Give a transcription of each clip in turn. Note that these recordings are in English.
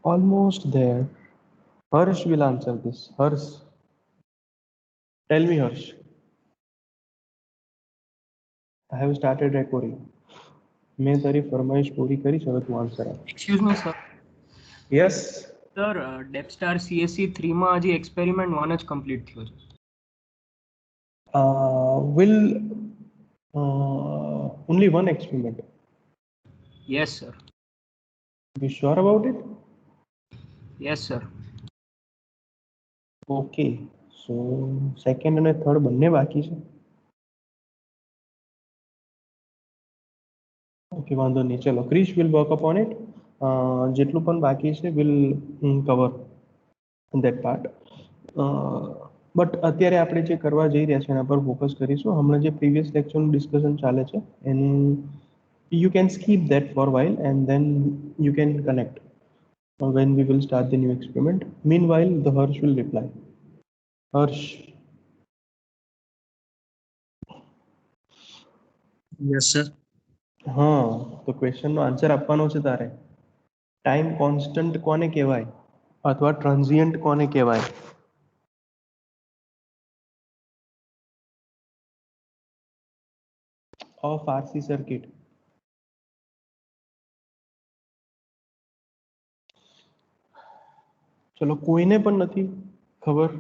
Almost there. Harsh will answer this. Harsh, tell me, Harsh. I have started recording. मैं तेरी फरमाइश पूरी करी, चलो तू आंसर आप. Excuse me, sir. Yes. Sir, Depstar CSC 3 માં હજી experiment 1 જ complete થયો છે. Will only one experiment. Yes, sir. You sure about it? Yes, sir. Okay. So second અને third બંને બાકી છે. Okay, વાંધો નહીં. ચલો Krish will work upon it. જેટલું પણ બાકી છે will cover that part. But અત્યારે આપણે જે કરવા જઈ રહ્યા છે એના પર ફોકસ કરીશું. હમણાં જે પ્રીવિયસ લેક્ચરનું ડિસ્કશન ચાલે છે એનું you can skip that for a while and then you can connect when we will start the new experiment. Meanwhile, the Harsh will reply. Harsh. Yes, sir. હા, તો ક્વેશ્ચનનો આન્સર આપવાનો છે તારે. ટાઈમ કોન્સ્ટન્ટ કોને કહેવાય અથવા ટ્રાન્ઝિયન્ટ કોને કહેવાય? Of RC circuit. ચલો કોઈને પણ નથી ખબર?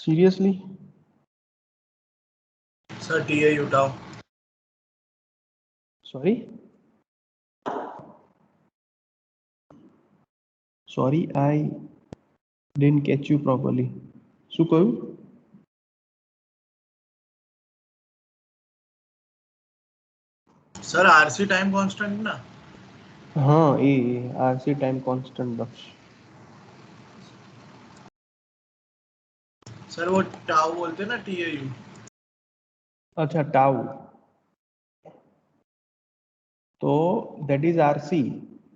Seriously? Sir, TAU tau. Sorry? Sorry, I didn't catch you properly. શું કહ્યું? Sir, RC time constant ना? હા, એ RC time constant Daksh. Sir वो टाउ बोलते हैं ना TAU. अच्छा, टाउ. तो that is RC,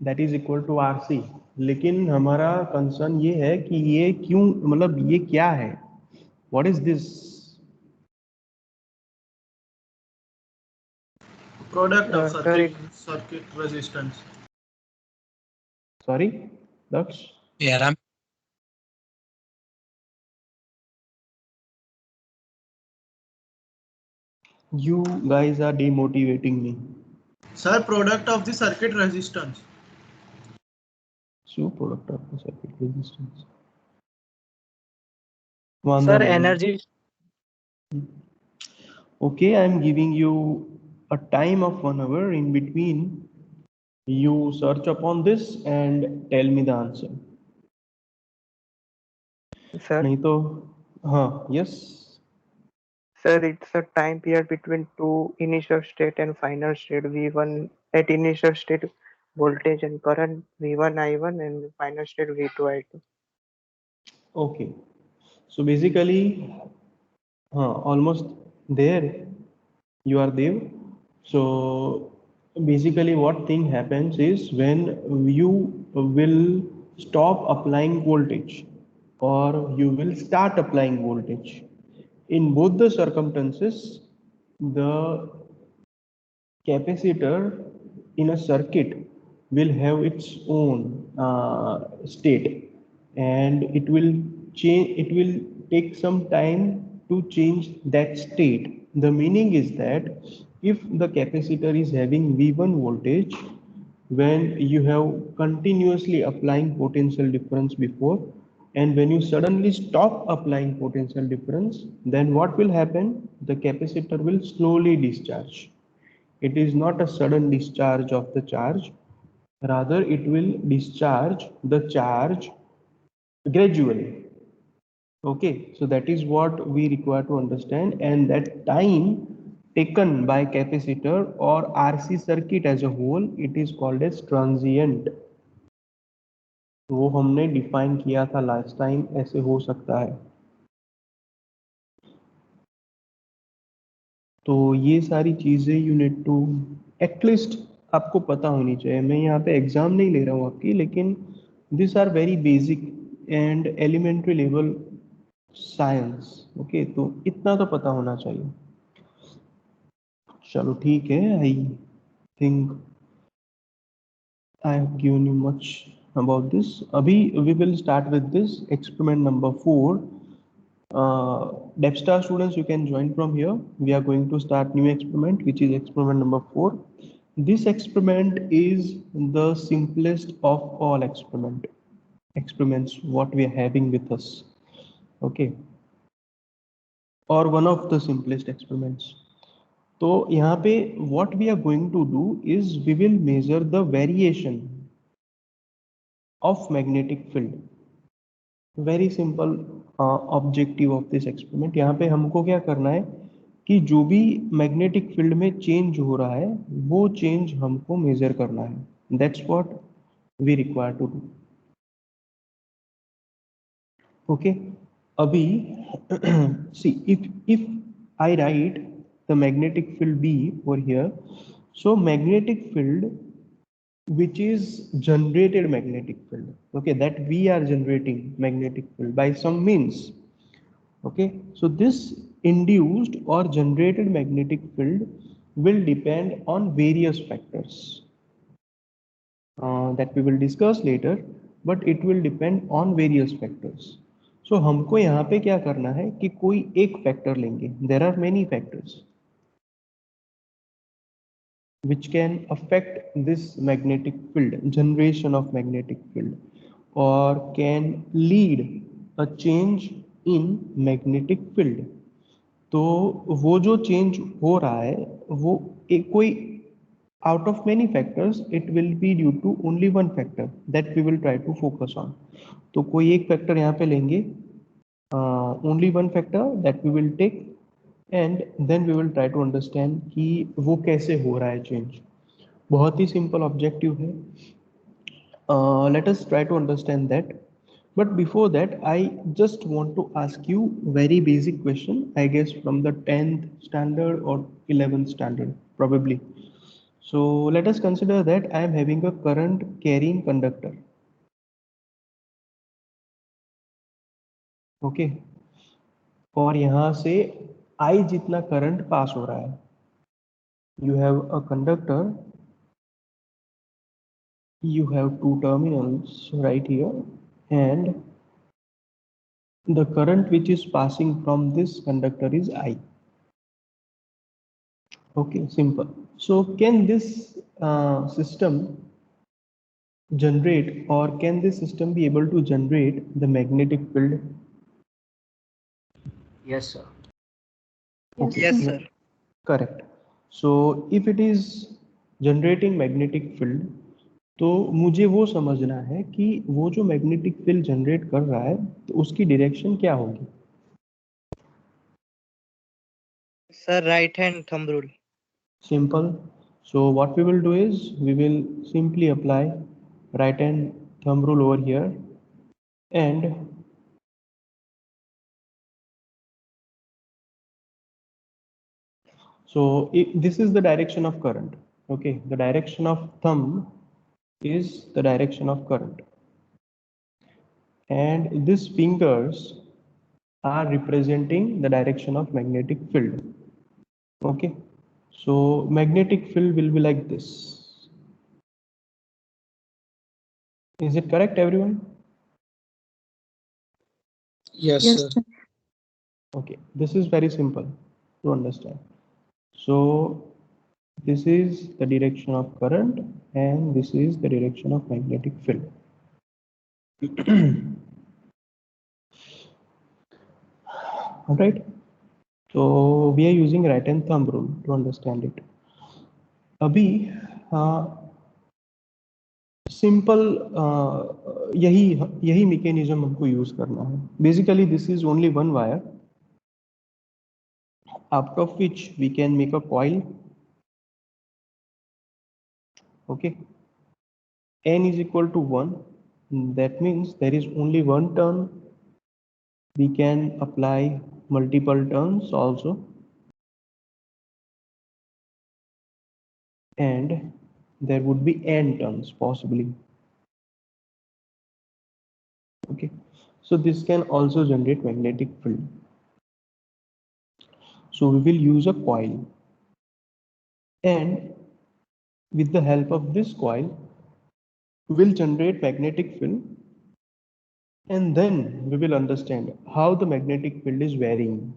that is equal to RC. लेकिन हमारा कंसर्न ये है कि ये क्यों, मतलब ये क्या है, what is this? Product of Sorry. circuit resistance. Sorry Daksh. Yeah, Ram. You guys are demotivating me. Sir, product of the circuit resistance. So product of the circuit resistance. Sir, energy. Okay, I am giving you a time of 1 hour. In between, you search upon this and tell me the answer. Sir, नहीं तो हाँ, yes. sir, it's a time period between two initial state and final state. V1 at initial state voltage and current V1 I1 and final state V2 I2. Okay. So basically, almost there. You are there. So basically what thing happens is when you will stop applying voltage or you will start applying voltage, in both the circumstances the capacitor in a circuit will have its own state and it will change, it will take some time to change that state. The meaning is that if the capacitor is having V1 voltage, when you have continuously applying potential difference before, and when you suddenly stop applying potential difference, then what will happen? The capacitor will slowly discharge. It is not a sudden discharge of the charge, rather it will discharge the charge gradually. Okay, so that is what we require to understand, and that time taken by capacitor or RC circuit as a whole, it is called as transient. वो हमने define किया था last time, ऐसे हो सकता है. तो ये सारी चीज़ें यू नीड टू एटलीस्ट आपको पता होनी चाहिए. मैं यहाँ पे एग्जाम नहीं ले रहा हूँ आपकी, लेकिन this are very basic and elementary level science. Okay, तो इतना तो पता होना चाहिए. चलो ठीक है, I think I have given you much about this. Abhi, we will start with this experiment number 4. DevStar students, you can join from here. We are going to start new experiment, which is experiment number 4. This experiment is the simplest of all experiments what we are having with us. Okay, or one of the simplest experiments. तो यहाँ पे what we are going to do is we will measure the variation of magnetic field. Very simple objective of this experiment. यहाँ पे हमको क्या करना है कि जो भी मैग्नेटिक फील्ड में चेंज हो रहा है वो चेंज हमको मेजर करना है. That's what we require to do. Okay. अभी see if I write the magnetic field B over here, so magnetic field which is generated magnetic field, okay, that we are generating magnetic field by some means. Okay, so this induced or generated magnetic field will depend on various factors that we will discuss later, but it will depend on various factors. So हमको यहाँ पे क्या करना है कि कोई एक factor लेंगे. There are many factors which can affect this magnetic field, generation of magnetic field, or can lead a change in magnetic field. तो वो जो चेंज हो रहा है वो एक कोई out of many factors it will be due to only one factor that we will try to focus on. तो कोई एक फैक्टर यहाँ पे लेंगे, only one factor that we will take, and then we will try to understand कि वो कैसे हो रहा है चेंज. बहुत ही सिंपल ऑब्जेक्टिव है. Let us try to understand that. But before that, I just want to ask you very basic question, I guess from the 10th standard or 11th standard, probably. So let us consider that I am having a current carrying conductor. Okay. और यहाँ से I जितना current pass हो रहा है. You have a conductor. You have two terminals right here, and the current which is passing from this conductor is I. Okay, simple. So can this system generate, or can this system be able to generate the magnetic field? Yes, sir. Okay. Yes, sir. Correct. So if it is generating magnetic field, तो मुझे वो समझना है कि वो जो magnetic field generate कर रहा है तो उसकी डायरेक्शन क्या होगी. Sir, right hand thumb rule. Simple. So what we will do is we will simply apply right hand thumb rule over here, and so this is the direction of current. Okay, the direction of thumb is the direction of current, and these fingers are representing the direction of magnetic field. Okay, so magnetic field will be like this. Is it correct, everyone? Yes, sir. Okay, this is very simple to understand. So this is the direction of current and this is the direction of magnetic field. All right, so we are using right hand thumb rule to understand it. अभी simple यही mechanism हमको use करना है. Basically this is only one wire out of which we can make a coil. Okay, n is equal to 1, that means there is only one turn. We can apply multiple turns also, and there would be n turns possibly. Okay, so this can also generate magnetic field. So we will use a coil, and with the help of this coil will generate magnetic field, and then we will understand how the magnetic field is varying.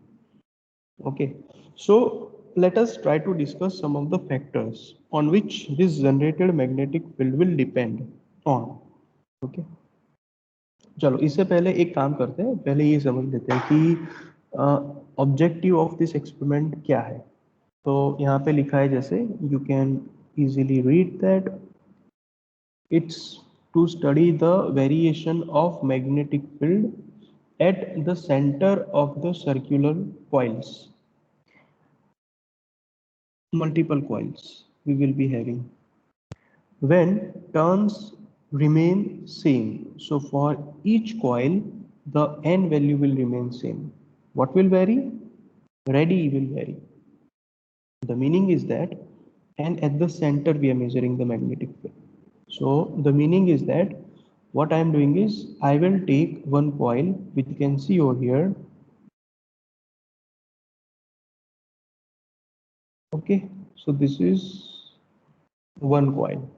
Okay, so let us try to discuss some of the factors on which this generated magnetic field will depend on. Okay, चलो इससे पहले एक काम करते हैं, पहले ये समझ लेते हैं कि ऑब्जेक्टिव ऑफ दिस एक्सपेरिमेंट क्या है. तो यहाँ पे लिखा है जैसे you can easily read that it's to study the variation of magnetic field at the center of the circular coils. Multiple coils we will be having when turns remain same. So for each coil the n value will remain same. What will vary? Radii will vary. The meaning is that, and at the center we are measuring the magnetic field. So the meaning is that what I am doing is I will take one coil which you can see over here. Okay, so this is one coil.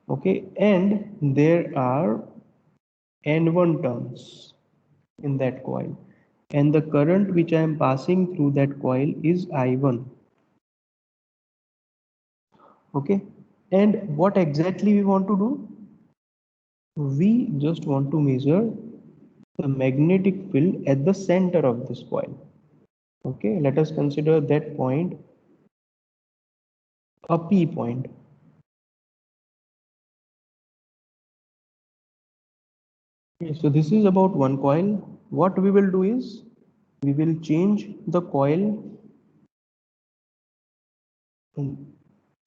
Okay, and there are N1 turns in that coil, and the current which I am passing through that coil is I1. Okay, and what exactly we want to do? We just want to measure the magnetic field at the center of this coil. Okay, let us consider that point a P point. Okay, so this is about one coil. What we will do is we will change the coil.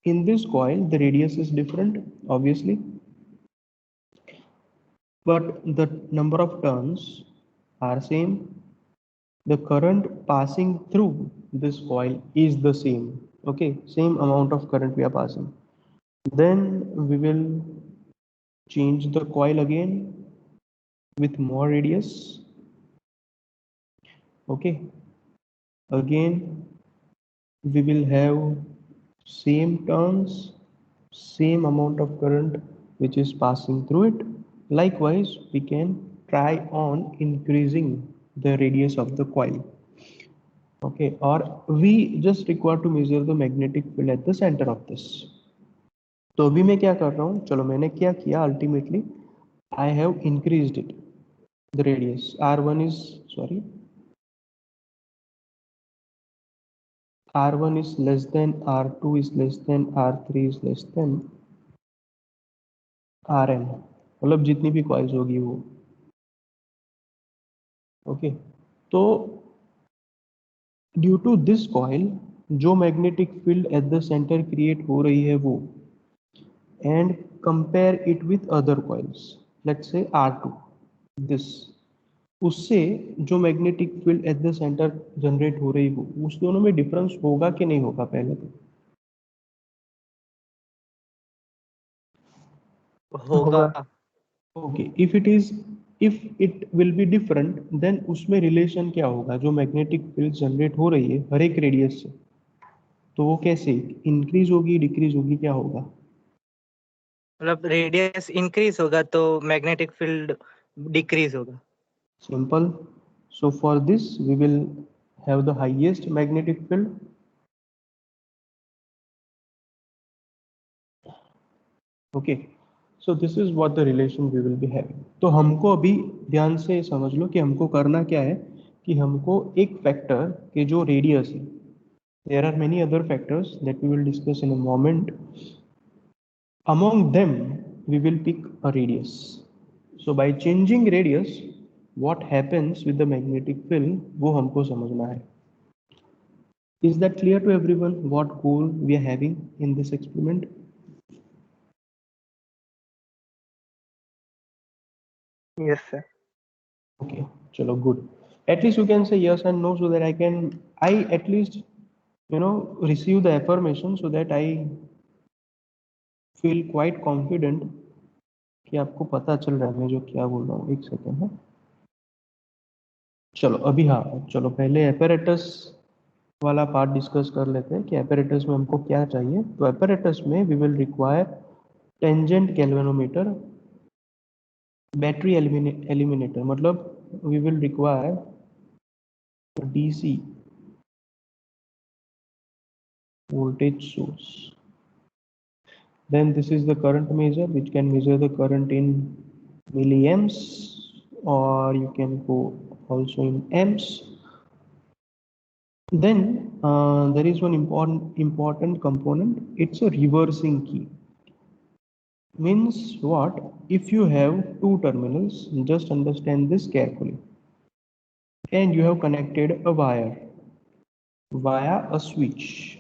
In this coil the radius is different obviously, but the number of turns are same. The current passing through this coil is the same. Okay, same amount of current we are passing. Then we will change the coil again with more radius. Okay, again we will have same turns, same amount of current which is passing through it. Likewise we can try on increasing the radius of the coil. Okay, or we just require to measure the magnetic field at the center of this. तो अभी मैं क्या कर रहा हूँ, चलो मैंने क्या किया, ultimately I have increased it, the radius. R1 is less than, R2 is less than, R3 is less than Rn, मतलब जितनी भी कॉइल्स होगी वो. ओके, तो ड्यू टू दिस कॉइल जो magnetic field at the centre create हो रही है वो, and compare it with other coils, let's say R2, this, उससे जो magnetic field at the centre generate हो रही हो, उस दोनों में डिफरेंस होगा कि नहीं होगा? पहले तो होगा. Okay, if it will be different, then उसमें रिलेशन क्या होगा? जो मैग्नेटिक फील्ड जनरेट हो रही है हर एक रेडियस से, तो वो कैसे इंक्रीज होगी, डिक्रीज होगी, क्या होगा? मतलब रेडियस इंक्रीज होगा तो मैग्नेटिक फील्ड डिक्रीज होगा. Simple. So for this we will have the highest magnetic field. Okay, so this is what the relation we will be having. तो हमको अभी ध्यान से समझ लो कि हमको करना क्या है, कि हमको एक फैक्टर के जो रेडियस है, there are many other factors that we will discuss in a moment. Among them we will pick a radius. So by changing radius what happens with the magnetic field, वो हमको समझना है. Is that clear to everyone what goal we are having in this experiment? Yes, sir. Okay, chalo, good. At least you can say yes and no, so that I at least receive the affirmation, so that I feel quite confident कि आपको पता चल रहा है मैं जो क्या बोल रहा हूँ. एक सेकेंड है. चलो अभी, हाँ चलो पहले एपैरेटस वाला पार्ट डिस्कस कर लेते हैं कि एपैरेटस में हमको क्या चाहिए. तो एपैरेटस में we will require tangent galvanometer, battery eliminator, मतलब we will require DC voltage source. Then this is the current measure, which can measure the current in milliamps, or you can go also in amps. Then there is one important component. It's a reversing key. Means what? If you have two terminals, just understand this carefully, and you have connected a wire via a switch.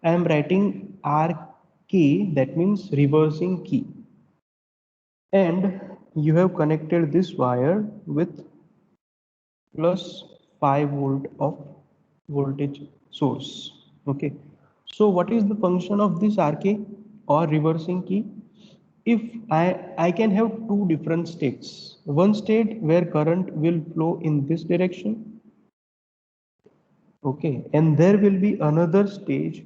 I am writing RK, that means reversing key, and you have connected this wire with plus 5 volt of voltage source. Okay, so what is the function of this RK or reversing key? If I can have two different states, one state where current will flow in this direction, okay, and there will be another state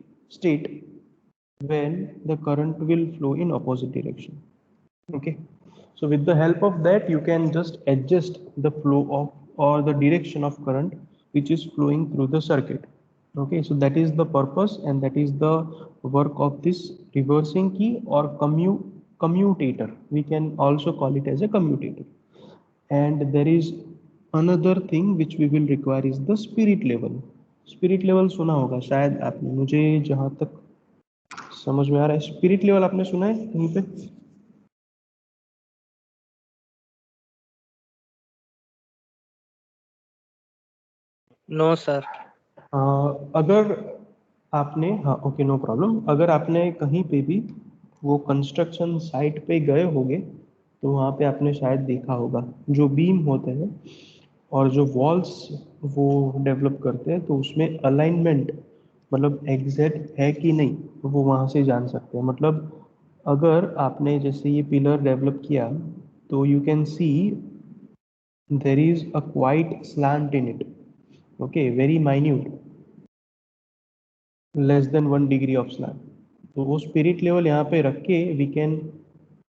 when the current will flow in opposite direction. Okay, so with the help of that, you can just adjust the flow of or the direction of current which is flowing through the circuit. Okay, so that is the purpose, and that is the work of this reversing key or commutator. We can also call it as a commutator. And there is another thing which we will require is the spirit level. Spirit level सुना होगा शायद आपने, मुझे जहां तक समझ में आ रहा है स्पिरिट लेवल आपने सुना है कहीं पे? No, sir. अगर आपने, हाँ ओके नो प्रॉब्लम, अगर आपने कहीं पे भी वो कंस्ट्रक्शन साइट पे गए होंगे तो वहाँ पे आपने शायद देखा होगा जो बीम होते हैं और जो वॉल्स वो डेवलप करते हैं, तो उसमें अलाइनमेंट मतलब एग्जैक्ट है कि नहीं वो वहाँ से जान सकते हैं. मतलब अगर आपने जैसे ये पिलर डेवलप किया तो you can see there is a quite slant in it. Okay, very minute, less than 1 degree of slant. तो वो स्पिरिट लेवल यहाँ पे रख के we can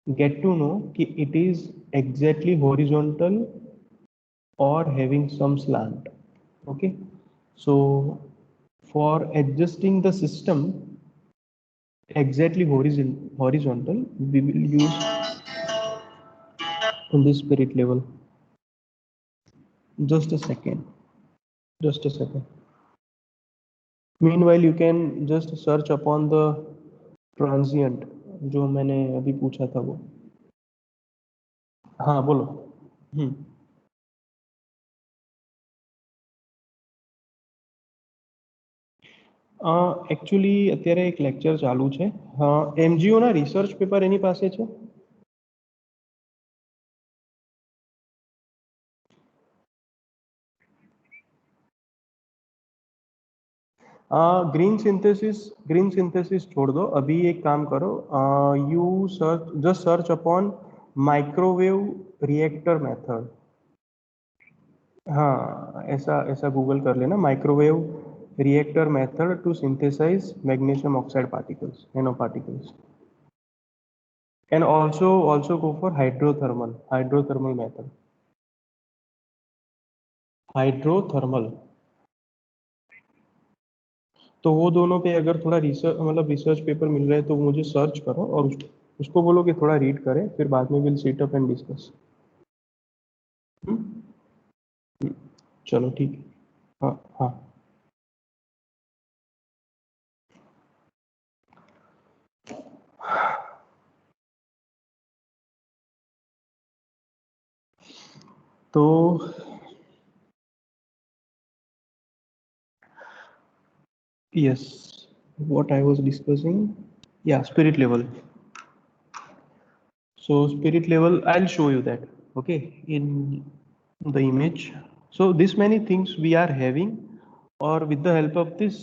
get to know कि इट इज एग्जैक्टली हॉरिजॉन्टल और having some slant. Okay, so for adjusting the system exactly horizontal, we will use on the spirit level. Just a second. Meanwhile, you can just search upon the transient जो मैंने अभी पूछा था वो. हाँ बोलो. Actually અત્યારે એક લેક્ચર ચાલુ છે. MGO ના રિસર્ચ પેપર એની પાસે છે. ग्रीन सिंथेसिस छोड़ दो अभी. एक काम करो, you search upon microwave reactor method. हाँ, ऐसा गूगल कर लेना, microwave reactor method to synthesise magnesium oxide particles, nano particles. And also go for hydrothermal method. Hydrothermal. तो वो दोनों पे अगर थोड़ा रिसर्च पेपर मिल रहा है तो मुझे सर्च करो और उसको बोलो कि थोड़ा रीड करें, फिर बाद में will sit up and discuss. चलो ठीक है. हाँ. तो yes, what I was discussing, yeah, spirit level. So spirit level, I'll show you that, okay, in the image. So this many things we are having और with the help of this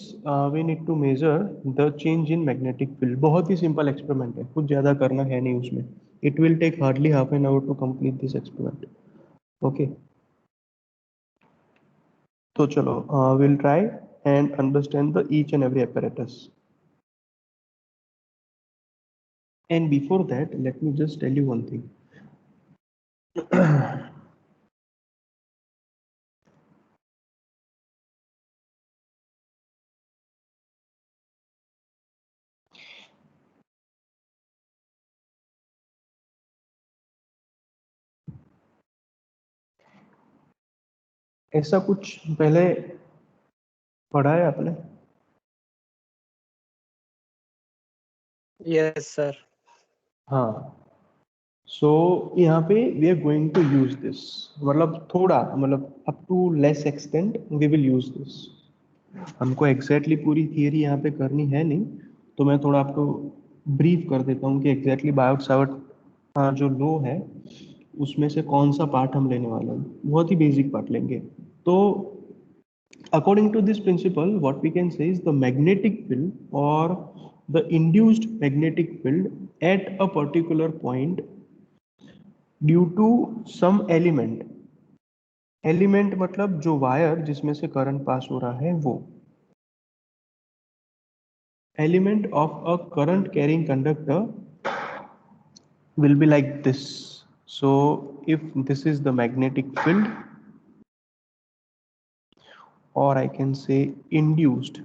we need to measure the change in magnetic field. बहुत ही simple experiment है, कुछ ज़्यादा करना है नहीं उसमें. It will take hardly half an hour to complete this experiment. Okay. तो चलो we'll try and understand the each and every apparatus. And before that, let me just tell you one thing. ऐसा कुछ पहले पढ़ा है आपने? Yes, sir. हाँ. So यहाँ पे we are going to use this, मतलब थोड़ा, मतलब up to less extent we will use this. हमको एग्जैक्टली पूरी थियरी यहाँ पे करनी है नहीं, तो मैं थोड़ा आपको ब्रीफ कर देता हूँ कि एग्जैक्टली बायोट सावर्ट जो लॉ है उसमें से कौन सा पार्ट हम लेने वाले हैं. बहुत ही बेसिक पार्ट लेंगे. तो according to this principle, what we can say is the magnetic field or the induced magnetic field at a particular point due to some element. Element मतलब जो वायर जिसमें से करंट पास हो रहा है वो. Element of a current carrying conductor will be like this. So if this is the magnetic field, or I can say induced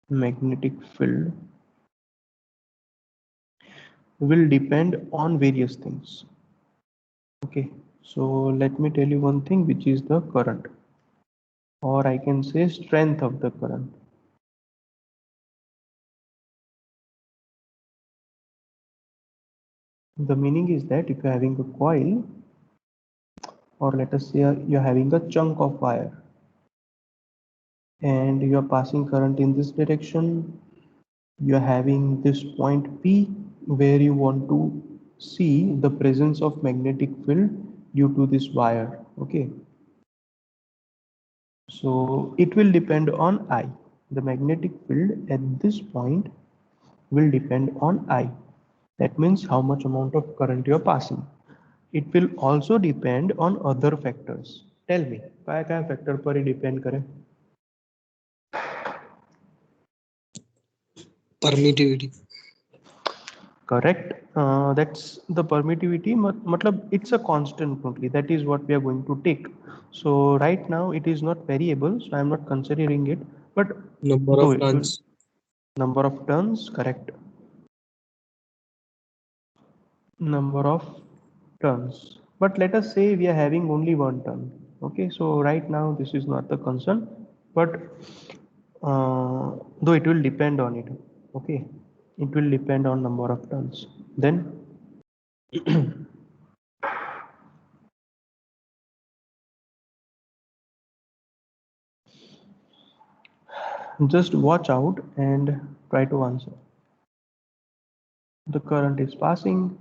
magnetic field, will depend on various things. Okay, so let me tell you one thing, which is the current, or I can say strength of the current. The meaning is that if you're having a coil, or let us say you're having a chunk of wire and you're passing current in this direction, you're having this point P where you want to see the presence of magnetic field due to this wire. Okay, so it will depend on I. The magnetic field at this point will depend on I. That means how much amount of current you are passing. It will also depend on other factors. Tell me, क्या factor पर ही depend करे? Permittivity. Correct. That's the permittivity. मतलब it's a constant only. That is what we are going to take. So right now it is not variable, so I am not considering it. But Number though of it will, turns. number of turns, correct. Number of turns. But let us say we are having only one turn. Okay, so right now this is not the concern, but though it will depend on it. Okay, it will depend on number of turns. Then just watch out and try to answer. The current is passing.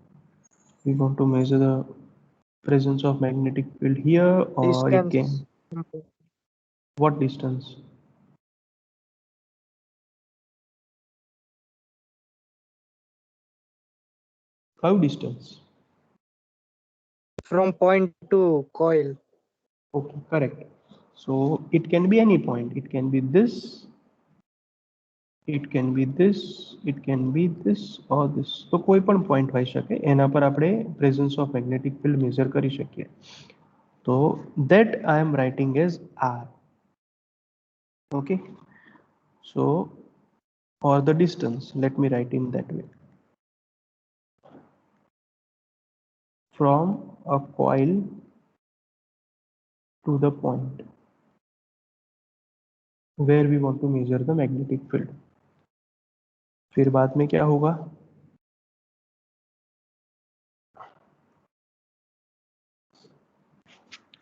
We want to measure the presence of magnetic field here, or it can. Distance. What distance? How distance? From point to coil. Okay, correct. So it can be any point. It can be this. It can be this. It can be this or this. तो कोई पण point होई શકે. एना पर આપણે presence of magnetic field measure કરી શકીએ. तो that I am writing as R. Okay. So or the distance. Let me write in that way. From a coil to the point where we want to measure the magnetic field. फिर बाद में क्या होगा?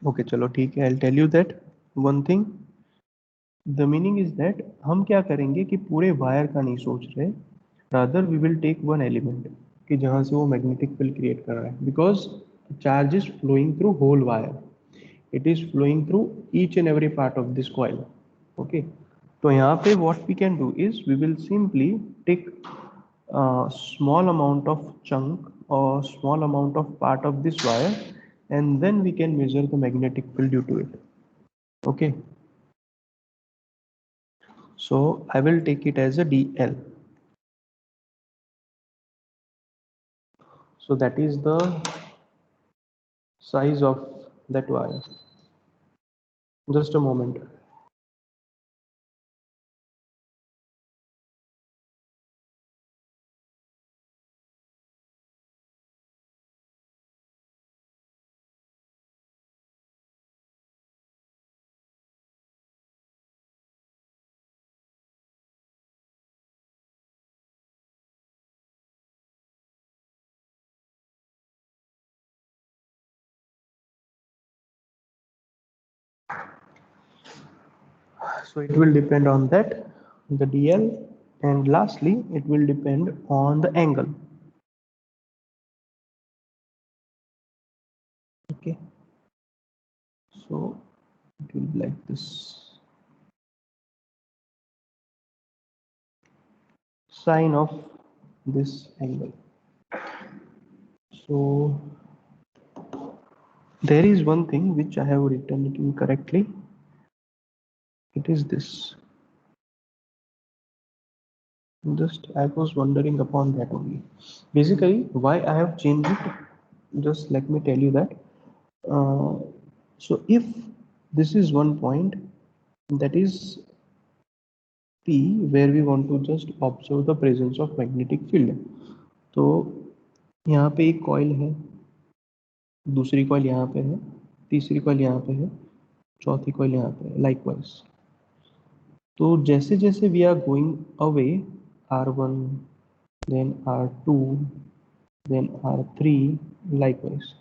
Okay चलो ठीक है, I'll tell you that one thing. The meaning is that हम क्या करेंगे कि पूरे वायर का नहीं सोच रहे, rather we will take one element कि जहाँ से वो magnetic field create कर रहा है, because charge is flowing through whole wire. it is flowing through each and every part of this coil. Okay, so यहाँ पे what we can do is we will simply take a small amount of chunk or small amount of part of this wire, and then we can measure the magnetic field due to it. Okay, so I will take it as a DL. So that is the size of that wire. Just a moment. So it will depend on that, the DL, and lastly it will depend on the angle. Okay, so it will be like this, sine of this angle. So there is one thing which I have written it incorrectly. It is this. Just I was wondering upon that only. Basically, why I have changed it, just let me tell you that. So if this is one point, that is P, where we want to just observe the presence of magnetic field. तो यहाँ पे एक coil है, दूसरी coil यहाँ पे है, तीसरी कॉइल यहाँ पे है, चौथी कॉइल यहाँ पे है, लाइकवाइज. तो जैसे जैसे we are going away, R1, then R2, then R3, likewise.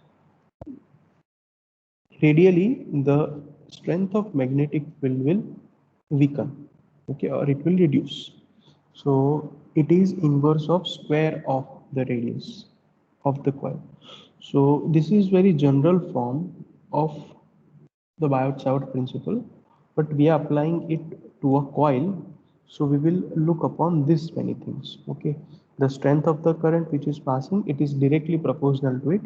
Radially, the strength of magnetic field will weaken, okay, or it will reduce. So it is inverse of square of the radius of the coil. So this is very general form of the Biot-Savart principle, but we are applying it to a coil. So we will look upon this many things. Okay, the strength of the current which is passing, it is directly proportional to it.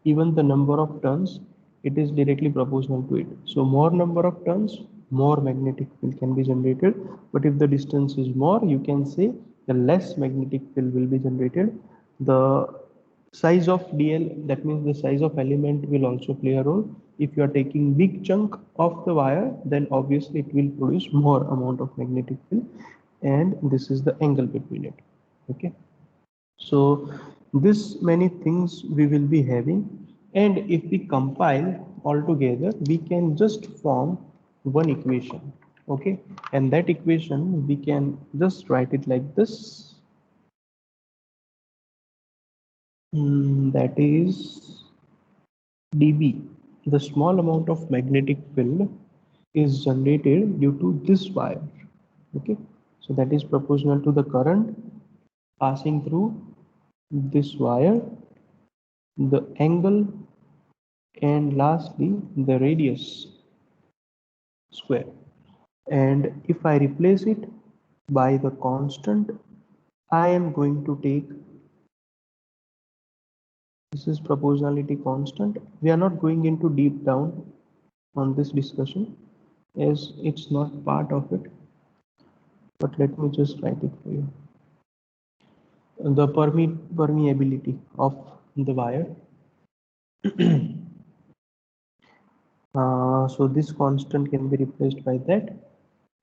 Even the number of turns, it is directly proportional to it. So more number of turns, more magnetic field can be generated. But if the distance is more, you can say the less magnetic field will be generated. The size of DL, that means the size of element, will also play a role. If you are taking big chunk of the wire, then obviously it will produce more amount of magnetic field, and this is the angle between it. Okay, so this many things we will be having, and if we compile all together, we can just form one equation. Okay, and that equation we can just write it like this. That is dB. The small amount of magnetic field is generated due to this wire. Okay, so that is proportional to the current passing through this wire, the angle, and lastly the radius square. And if I replace it by the constant, I am going to take, this is proportionality constant. We are not going into deep down on this discussion as it's not part of it, but let me just write it for you. The permeability of the wire. So this constant can be replaced by that,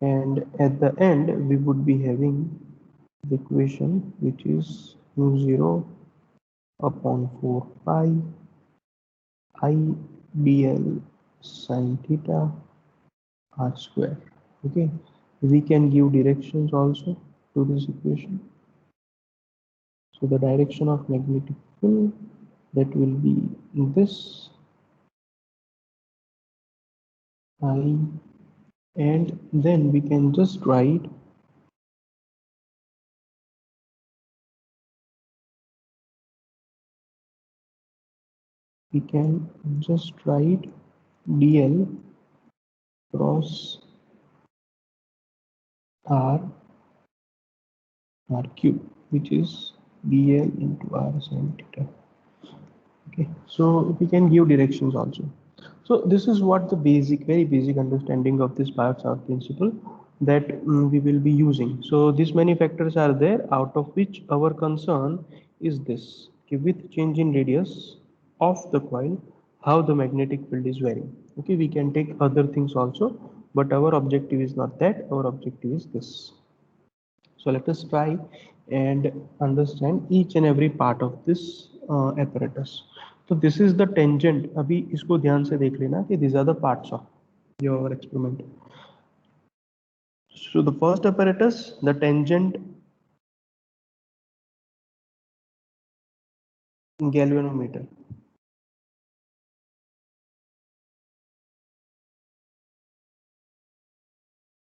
and at the end we would be having the equation which is mu0 upon 4 pi I dl sine theta r square. Okay, we can give directions also to this equation. So the direction of magnetic field, that will be this I, and then we can just write dl cross r cube, which is dl into r sin theta. Okay, so we can give directions also. So this is what the basic, very basic understanding of this Biot-Savart principle that we will be using. So these many factors are there, out of which our concern is this: okay, with change in radius of the coil, how the magnetic field is varying. Okay, we can take other things also, but our objective is not that. Our objective is this. So let us try and understand each and every part of this apparatus. So this is the tangent. अभी इसको ध्यान से देख लेना कि these are the parts of your experiment. So the first apparatus, the tangent galvanometer.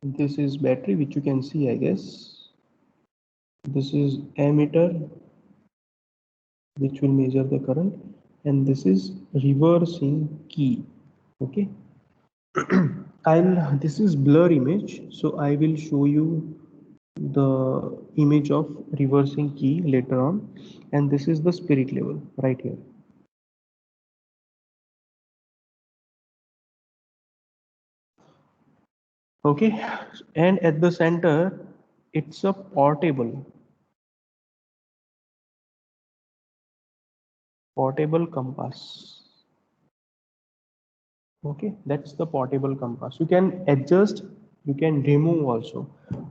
This is battery, which you can see, I guess. This is ammeter, which will measure the current, and this is reversing key. Okay. This is blur image, so I will show you the image of reversing key later on, and this is the spirit level right here. Okay, and at the center it's a portable compass. Okay, that's the portable compass. You can adjust, you can remove also.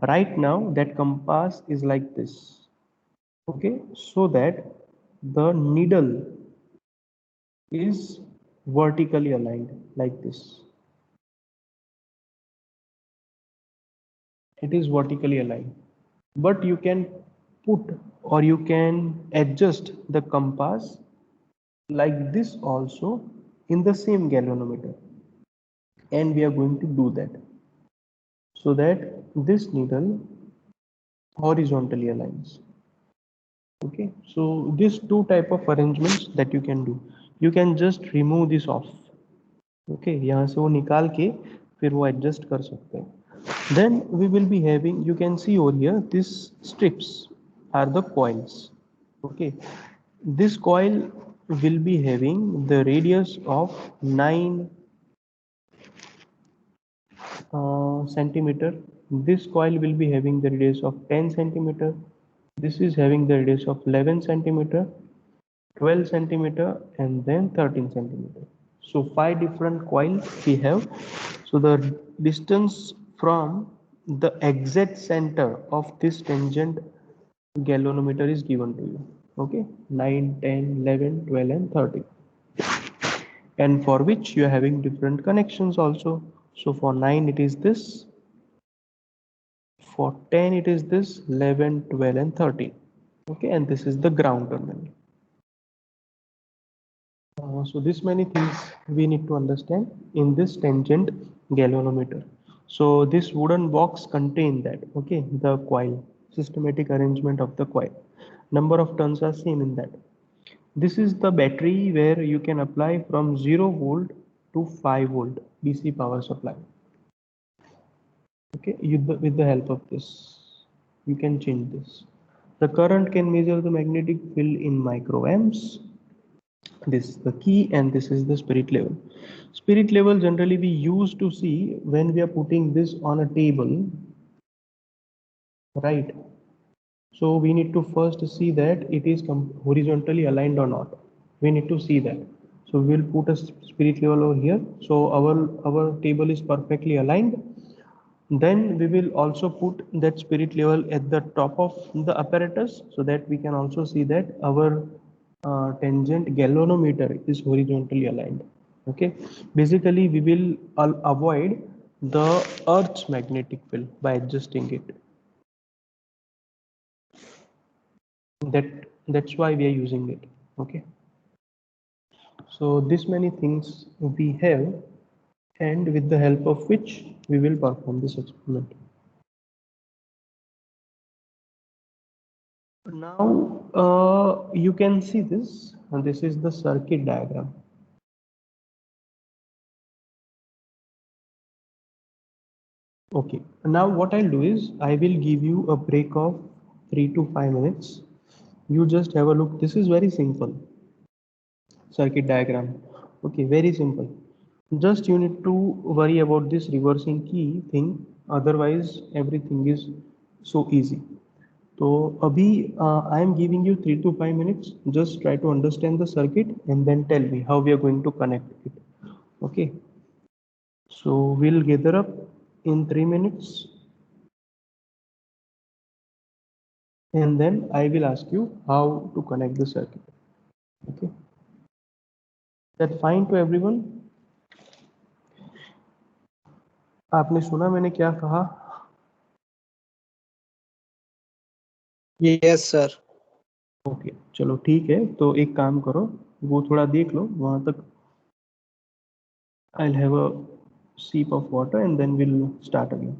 Right now that compass is like this. Okay, so that the needle is vertically aligned like this. It is vertically aligned, but you can put or you can adjust the compass like this also in the same galvanometer, and we are going to do that so that this needle horizontally aligns. Okay, so these two type of arrangements that you can do. You can just remove this off. Okay, यहाँ से वो निकाल के फिर वो adjust कर सकते हैं. Then we will be having, you can see over here, these strips are the coils. Okay, this coil will be having the radius of 9 centimeter. This coil will be having the radius of 10 centimeter. This is having the radius of 11 centimeter, 12 centimeter, and then 13 centimeter. So 5 different coils we have. So the distance from the exact center of this tangent galvanometer is given to you. Okay, 9, 10, 11, 12, and 13, and for which you are having different connections also. So for 9 it is this, for 10 it is this, 11, 12, and 13. Okay, and this is the ground terminal. So this many things we need to understand in this tangent galvanometer. So this wooden box contain that. Okay, the coil, systematic arrangement of the coil, number of turns are same in that. This is the battery where you can apply from 0 volt to 5 volt DC power supply. Okay, with the help of this you can change this. The current can measure the magnetic field in microamps. This is the key, and this is the spirit level. Spirit level generally we use to see when we are putting this on a table, right? So we need to first see that it is horizontally aligned or not. We need to see that. So we will put a spirit level over here. So our table is perfectly aligned. Then we will also put that spirit level at the top of the apparatus so that we can also see that our tangent galvanometer is horizontally aligned. Okay, basically we will avoid the Earth's magnetic field by adjusting it. That's why we are using it. Okay, so this many things we have, and with the help of which we will perform this experiment. Now you can see this, and this is the circuit diagram. Okay, now what I'll do is I will give you a break of 3 to 5 minutes. You just have a look. This is very simple circuit diagram. Okay, very simple. Just you need to worry about this reversing key thing. Otherwise, everything is so easy. So Abhi, I am giving you 3 to 5 minutes. Just try to understand the circuit and then tell me how we are going to connect it. Okay. So we'll gather up in 3 minutes and then I will ask you how to connect the circuit. Okay. That fine to everyone? आपने सुना मैंने क्या कहा? Yes, sir. Okay चलो ठीक है तो एक काम करो वो थोड़ा देख लो वहां तक I'll have a sip of water and then we'll start again.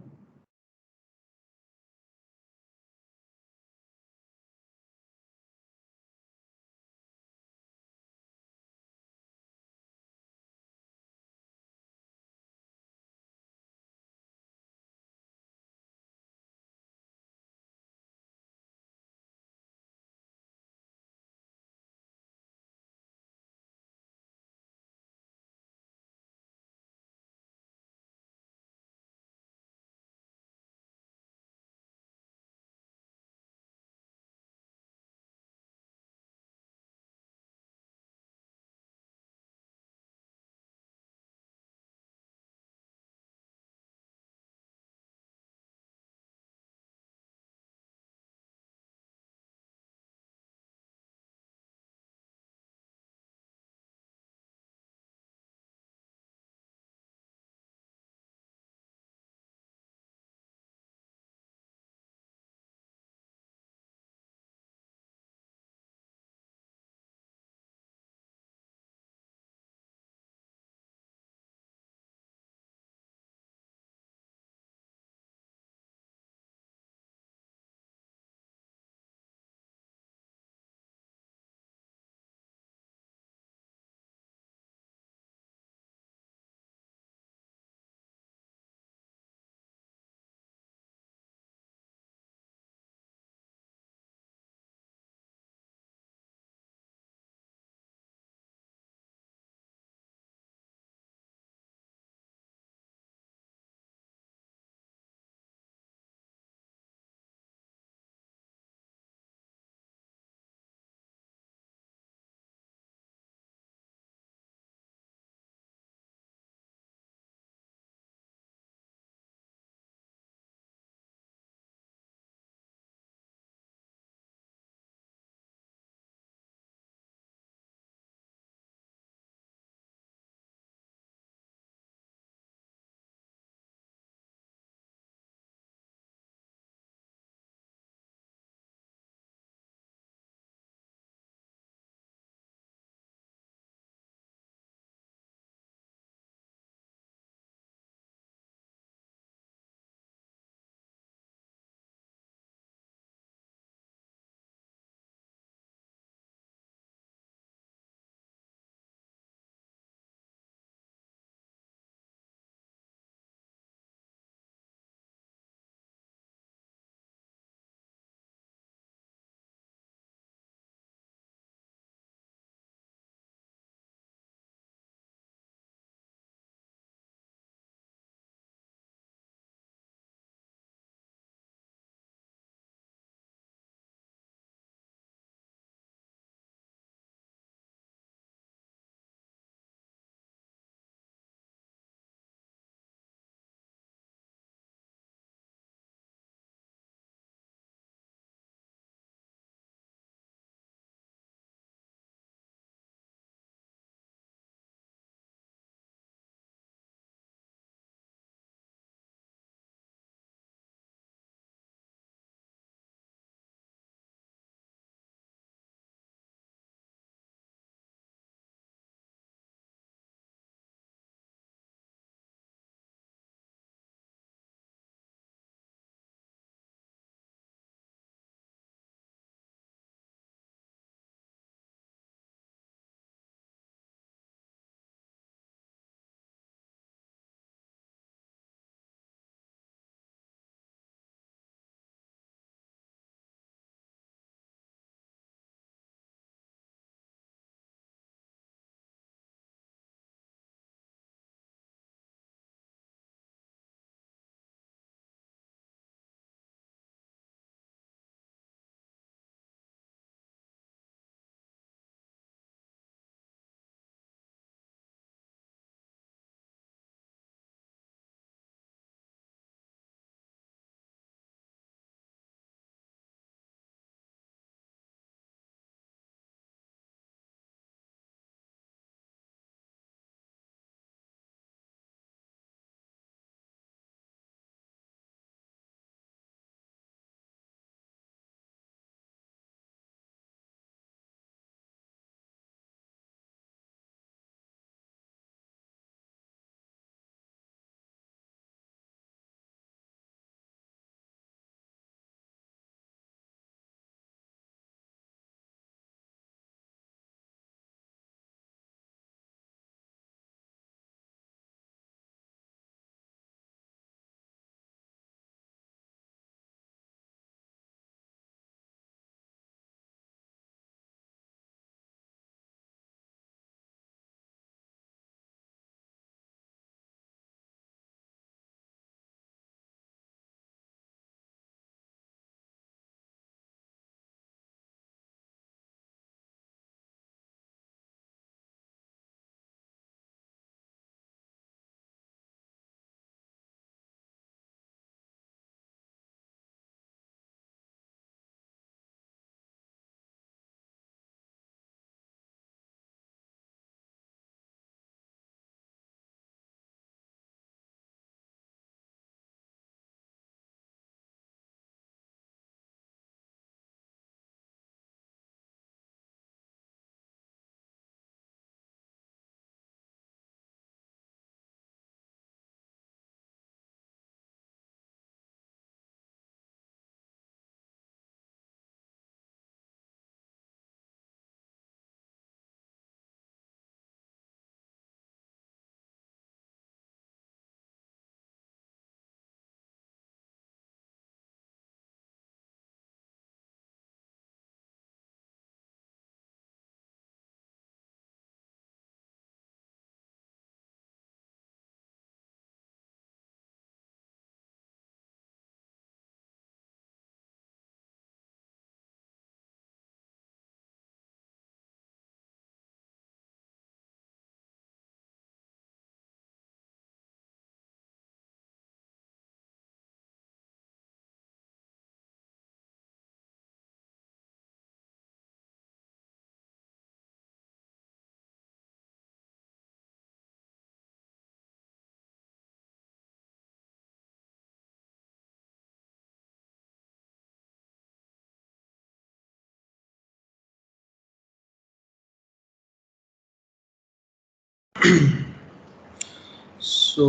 So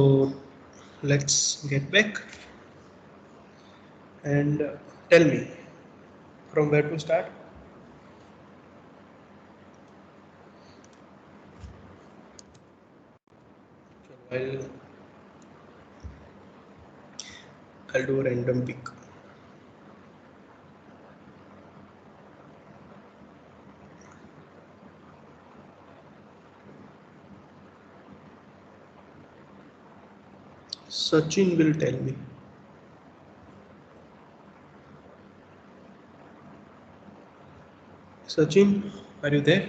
let's get back and tell me from where to start. I'll do a random pick. Sachin will tell me. Sachin, are you there?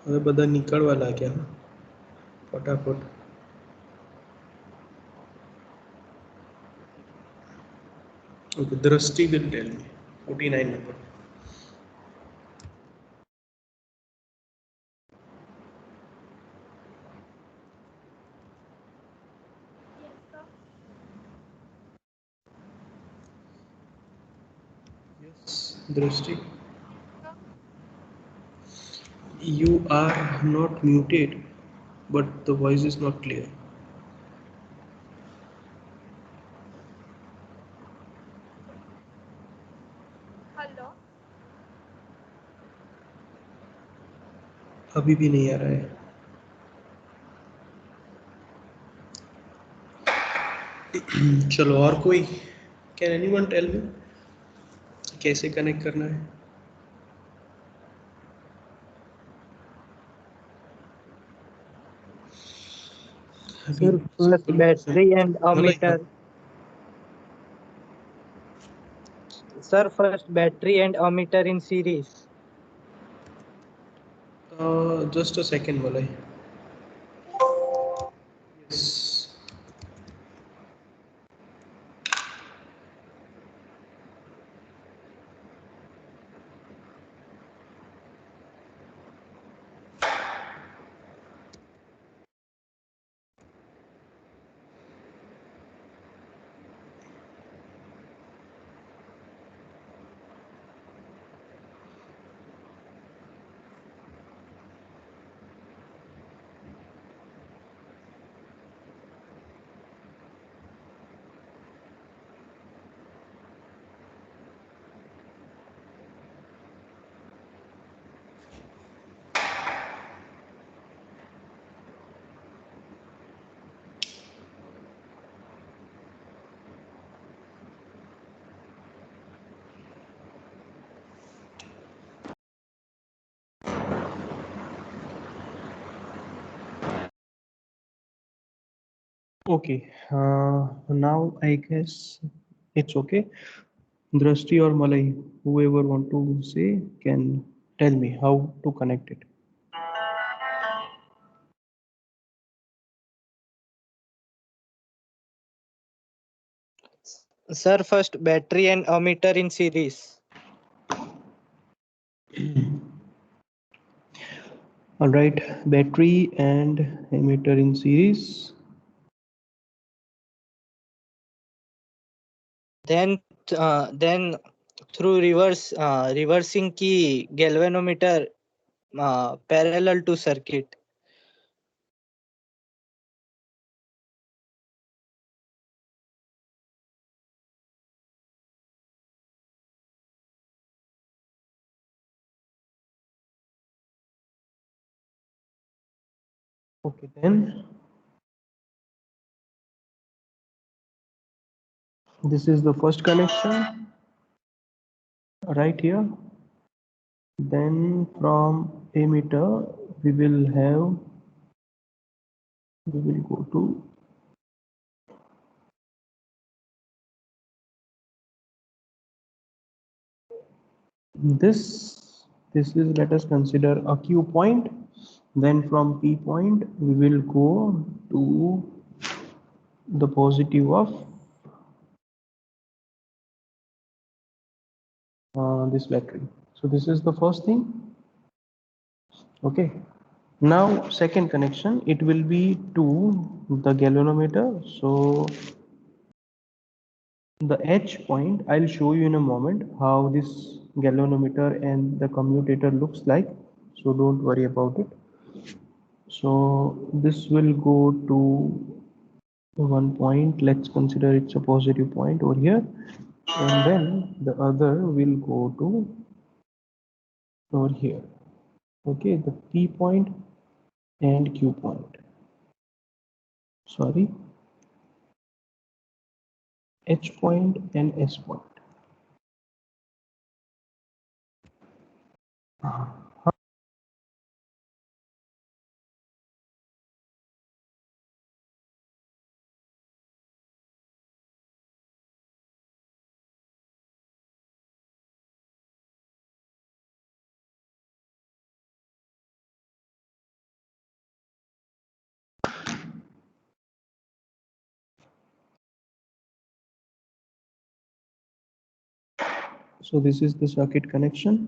હવે બધા નીકળવા લાગ્યા ફટાફટ. Okay, Drashti will tell me. 49 number. Yes, Drashti. You are not muted, but the voice is not clear. Hello अभी भी नहीं आ रहा है. चलो और कोई. Can anyone tell me कैसे कनेक्ट करना है? Sir, first battery and ammeter. Sir, first battery and ammeter in series. Just a second, Malay. Yes. Okay, now I guess it's okay. Drashti or Malay, whoever want to say can tell me how to connect it. Sir, first battery and ammeter in series. All right, battery and emitter in series. Then through reversing key galvanometer parallel to circuit. Okay, then this is the first connection right here. Then from emitter we will go to this. This is, let us consider a Q point. Then from P point we will go to the positive of this battery. So this is the first thing. Okay, Now second connection, it will be to the galvanometer. So the H point, I'll show you in a moment how this galvanometer and the commutator looks like. So don't worry about it. So this will go to one point. Let's consider it's a positive point over here. And then the other will go to over here. Okay, the P point and Q point. Sorry, H point and S point. So this is the circuit connection.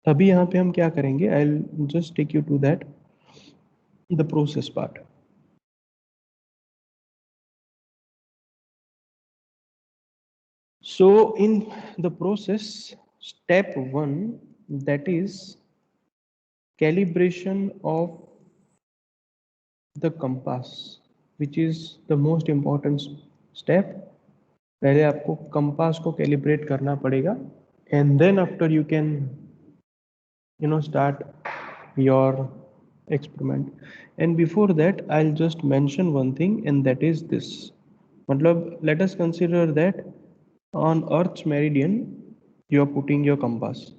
अभी यहाँ पे हम क्या करेंगे? I'll just take you to that, the process part. So in the process, step 1, that is calibration of the compass, which is the most important step. पहले आपको compass को calibrate करना पड़ेगा, and then after you can start your experiment. And before that, I'll just mention one thing, and that is this. मतलब, let us consider that on Earth's meridian, you are putting your compass.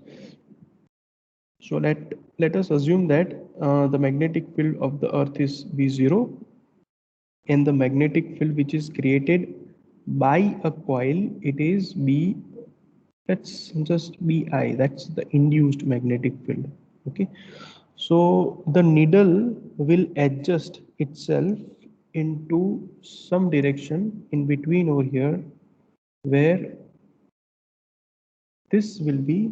So let us assume that the magnetic field of the Earth is V0, and the magnetic field which is created by a coil, it is B. Let's just Bi. That's the induced magnetic field. Okay. So the needle will adjust itself into some direction in between over here, where this will be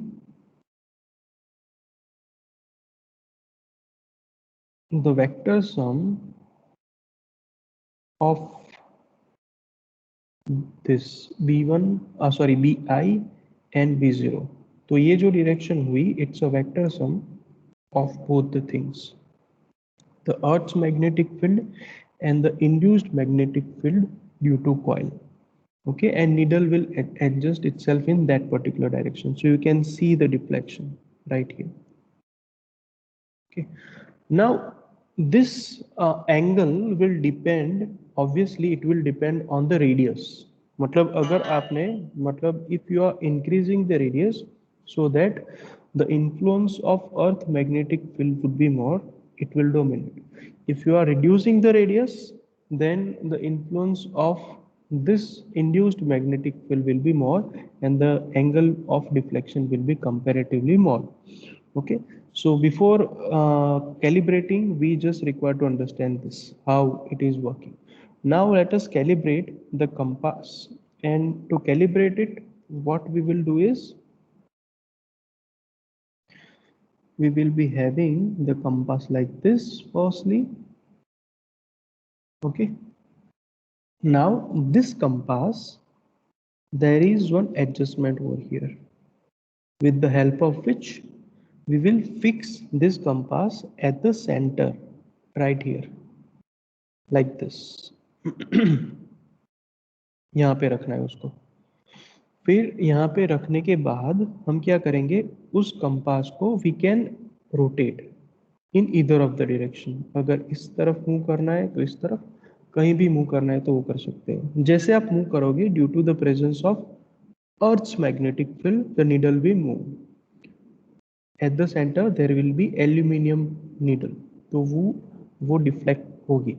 the vector sum of this B1, Bi and B0. तो ये जो direction हुई, it's a vector sum of both the things, the Earth's magnetic field and the induced magnetic field due to coil. Okay, and needle will adjust itself in that particular direction. So you can see the deflection right here. Okay, now this angle will depend, obviously it will depend on the radius. मतलब अगर आपने, मतलब if you are increasing the radius so that the influence of Earth magnetic field would be more, it will dominate. If you are reducing the radius, then the influence of this induced magnetic field will be more, and the angle of deflection will be comparatively more. Okay, so before calibrating, we just require to understand this, how it is working. Now let us calibrate the compass, and to calibrate it, what we will do is, we will be having the compass like this firstly. Okay, now this compass, there is one adjustment over here, with the help of which we will fix this compass at the center right here, like this. यहाँ पे रखना है उसको. फिर यहाँ पे रखने के बाद हम क्या करेंगे, उस कंपास को we can rotate in either of the direction. अगर इस तरफ मूव करना है तो इस तरफ, कहीं भी मूव करना है तो वो कर सकते हो. जैसे आप मूव करोगे, due to the presence of earth's magnetic field, the needle will move. At the centre there will be aluminium needle, तो वो डिफ्लेक्ट होगी.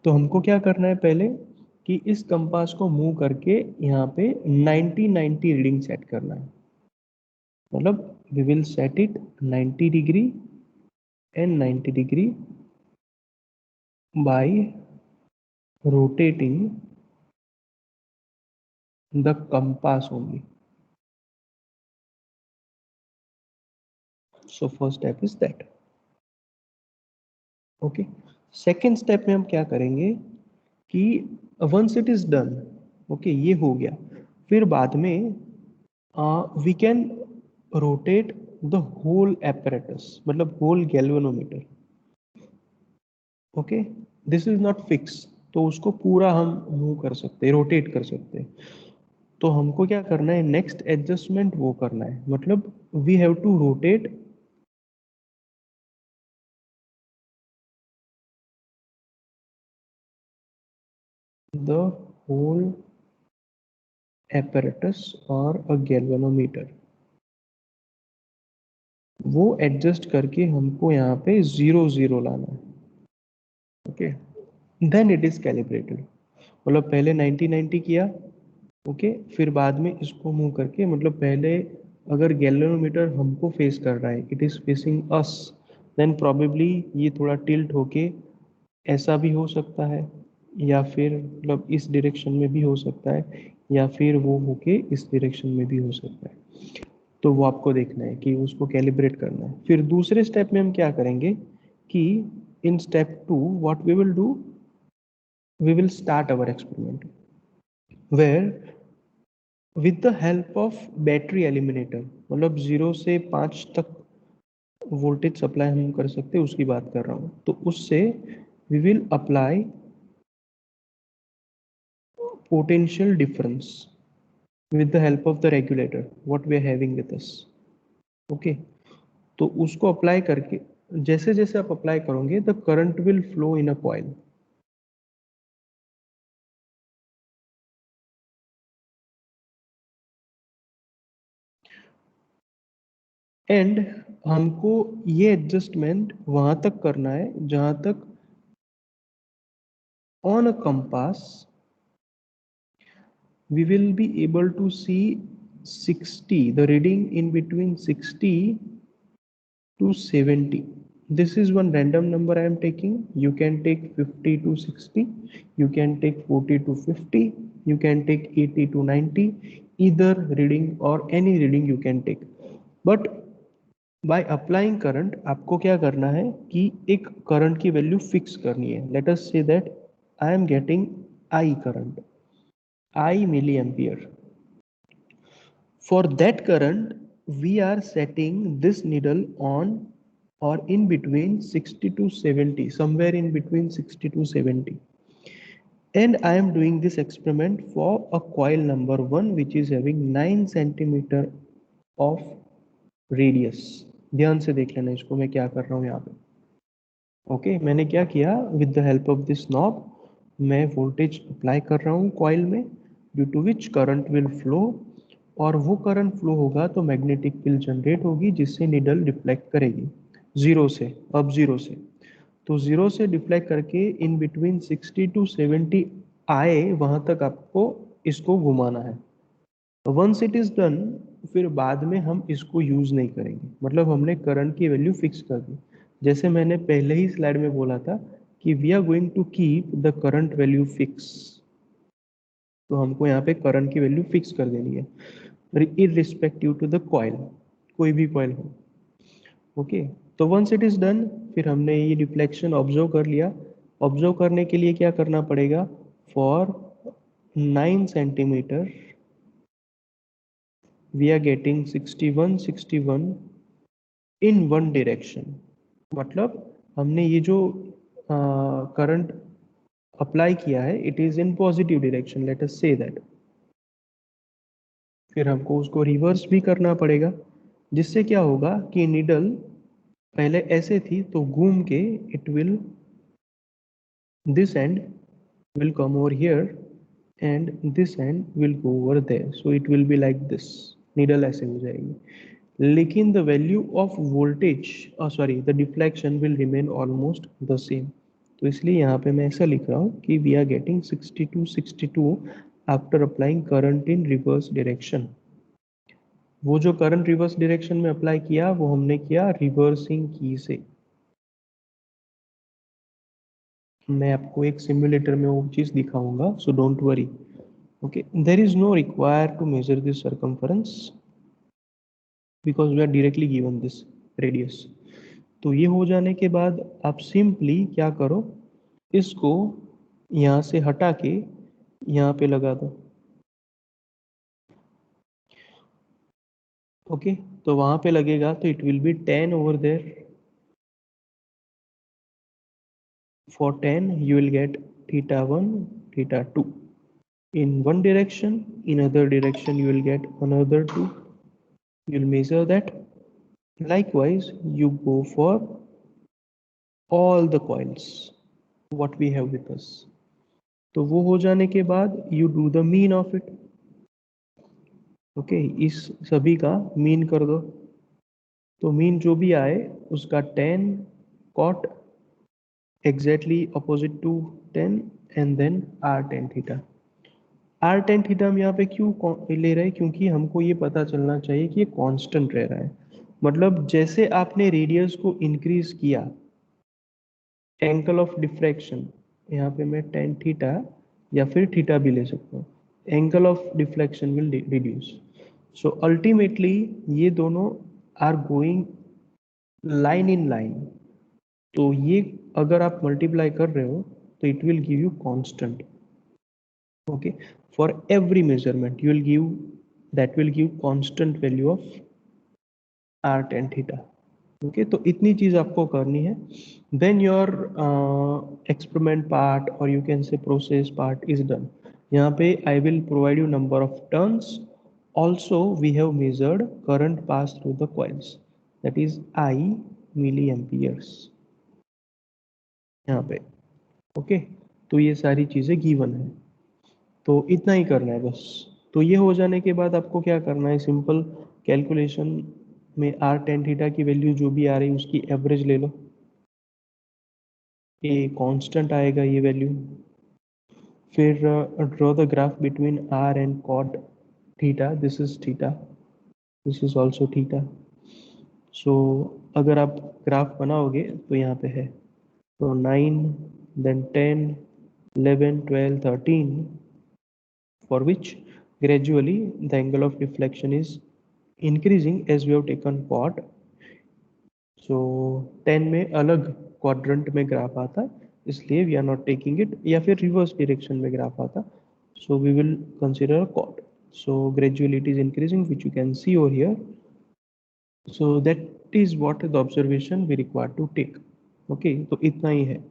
तो हमको क्या करना है पहले, कि इस कंपास को मूव करके यहाँ पे 90-90 रीडिंग सेट करना है. मतलब we will set it 90 degree and 90 degree by rotating the compass only. So first step is that. Okay, second step में हम क्या करेंगे कि once it is done, okay ये हो गया, फिर बाद में we can rotate the whole apparatus, मतलब whole galvanometer. Okay, this is not fix, तो उसको पूरा हम मूव कर सकते हैं, रोटेट कर सकते हैं। तो हमको क्या करना है, नेक्स्ट एडजस्टमेंट वो करना है, मतलब we have to rotate the whole apparatus और अ गैल्वेनोमीटर। वो एडजस्ट करके हमको यहाँ पे 0 0 लाना है। Okay, then it is calibrated, मतलब पहले 90 90 किया, ओके फिर बाद में इसको मूव करके, मतलब पहले अगर गैल्वेनोमीटर हमको फेस कर रहा है, it is facing us, then probably ये थोड़ा टिल्ट होके ऐसा भी हो सकता है, या फिर मतलब इस डायरेक्शन में भी हो सकता है, या फिर वो होके इस डायरेक्शन में भी हो सकता है। तो वो आपको देखना है कि उसको कैलिब्रेट करना है। फिर दूसरे स्टेप में हम क्या करेंगे कि in step 2 what we will do, we will start our experiment where with the help of battery eliminator, मतलब 0 से 5 तक वोल्टेज सप्लाई हम कर सकते हैं, उसकी बात कर रहा हूँ। तो उससे we will apply potential difference with the help of the regulator what we are having with us। Okay, तो उसको अप्लाई करके जैसे जैसे आप अप्लाई करोगे the current will flow in a coil. And हमको ये एडजस्टमेंट वहां तक करना है जहां तक on a compass we will be able to see 60, the reading in between 60 to 70. This is one random number I am taking. You can take 50 to 60, you can take 40 to 50, you can take 80 to 90, either reading or any reading you can take। but by applying current आपको क्या करना है कि एक current की value fix करनी है। let us say that I am getting I current, I milliampere। For that current, we are setting this needle on or in between 60 to 70, somewhere in between 60 to 70. And I am doing this experiment for a coil number 1 which is having 9 centimeter of radius। ध्यान से देख लेना इसको मैं क्या कर रहा हूँ यहाँ पे। ओके, मैंने क्या किया, with the help of this knob मैं वोल्टेज अप्लाई कर रहा हूँ कॉइल में, due to which current will flow, और वो करंट फ्लो होगा तो मैग्नेटिक फील्ड जनरेट होगी जिससे निडल रिफ्लेक्ट करेगी 0 से, अब 0 से, तो 0 से डिफ्लेक्ट करके इन बिटवीन 60 टू 70 आए वहां तक आपको इसको घुमाना है। वंस इट इज डन, फिर बाद में हम इसको यूज नहीं करेंगे, मतलब हमने करंट की वैल्यू फिक्स कर दी। जैसे मैंने पहले ही स्लाइड में बोला था कि we are going to keep the current value fix, तो हमको यहाँ पे करंट की वैल्यू फिक्स कर देनी है इररिस्पेक्टिव टू द कॉइल, कोई भी कॉइल हो। ओके, तो वंस इट इज डन, फिर हमने ये रिफ्लेक्शन ऑब्जर्व कर लिया। ऑब्जर्व करने के लिए क्या करना पड़ेगा, for 9 centimetre we are getting 61 in one direction। मतलब हमने ये जो करंट अप्लाई किया है it is in positive direction, let us say that. फिर हमको उसको रिवर्स भी करना पड़ेगा, जिससे क्या होगा कि निडल पहले ऐसे थी तो घूम के it will, this and will come over here and this end will go over there, so it will be like this, needle ऐसे हो जाएगी। लेकिन the value of voltage, sorry, the deflection will remain almost the same। तो इसलिए यहाँ पे मैं ऐसा लिख रहा हूँ कि we are getting 62 after applying current in reverse direction। वो जो करंट रिवर्स डायरेक्शन में अप्लाई किया वो हमने किया रिवर्सिंग की से। मैं आपको एक सिमुलेटर में वो चीज दिखाऊंगा, so don't worry. Okay, there is no require to measure this circumference because we are directly given this radius. तो ये हो जाने के बाद आप सिंपली क्या करो, इसको यहाँ से हटा के यहाँ पे लगा दो। ओके, तो वहां पे लगेगा तो it will be 10 over there. For 10 you will get theta 1 theta 2 in one direction, in other direction you will get another 2. You'll measure that. Likewise you go for all the coils what we have with us. तो वो हो जाने के बाद you do the mean of it. Okay, इस सभी का mean कर दो, तो मीन जो भी आए उसका 10 cot exactly opposite to 10 and then r10 theta. r10 theta हम यहाँ पे क्यों ले रहे हैं, क्योंकि हमको ये पता चलना चाहिए कि ये कांस्टेंट रह रहा है। मतलब जैसे आपने रेडियस को इंक्रीज किया, एंगल ऑफ डिफ्रैक्शन, यहाँ पे मैं tan थीटा या फिर थीटा भी ले सकता हूँ, angle of deflection will reduce. So ultimately ये दोनों are going line in line, तो ये अगर आप मल्टीप्लाई कर रहे हो तो it will give you constant. okay, for every measurement you will give, that will give constant value of r tan theta. okay, तो इतनी चीज आपको करनी है, then your experiment part or you can say process part is done. यहाँ पे I will provide you number of turns. Also we have measured current passed through the coils, that is I milliamperes यहाँ पे। Okay, तो ये सारी चीजें given है, तो इतना ही करना है बस। तो ये हो जाने के बाद आपको क्या करना है, सिंपल कैलकुलेशन में आर टेन थीटा की वैल्यू जो भी आ रही है उसकी एवरेज ले लो, ये कांस्टेंट आएगा ये वैल्यू। फिर draw the graph between R and cot theta, this is theta, this is also theta. So अगर आप ग्राफ बनाओगे तो यहाँ पे है, तो 9 then 10 11 12 13, for which gradually the angle of deflection is increasing as we have taken cot. So 10 में अलग quadrant में ग्राफ आता, इसलिए we are not taking it, या फिर reverse direction में ग्राफ आता, so we will consider cot. So gradually it is increasing, which you can see over here. So that is what the observation we require to take. okay, तो इतना ही है।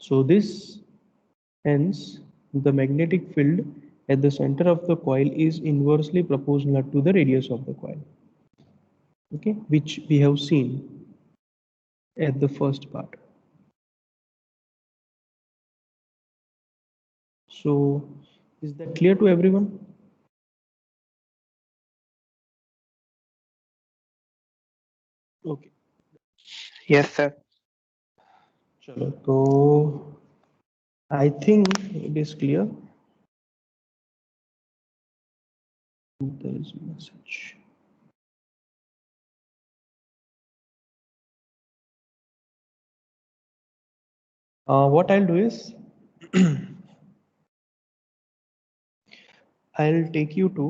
So this hence the magnetic field at the center of the coil is inversely proportional to the radius of the coil, okay, which we have seen at the first part. So is that clear to everyone? Okay, Yes, sir. चलो, तो I think it is clear. There is a message. What I'll do is I'll take you to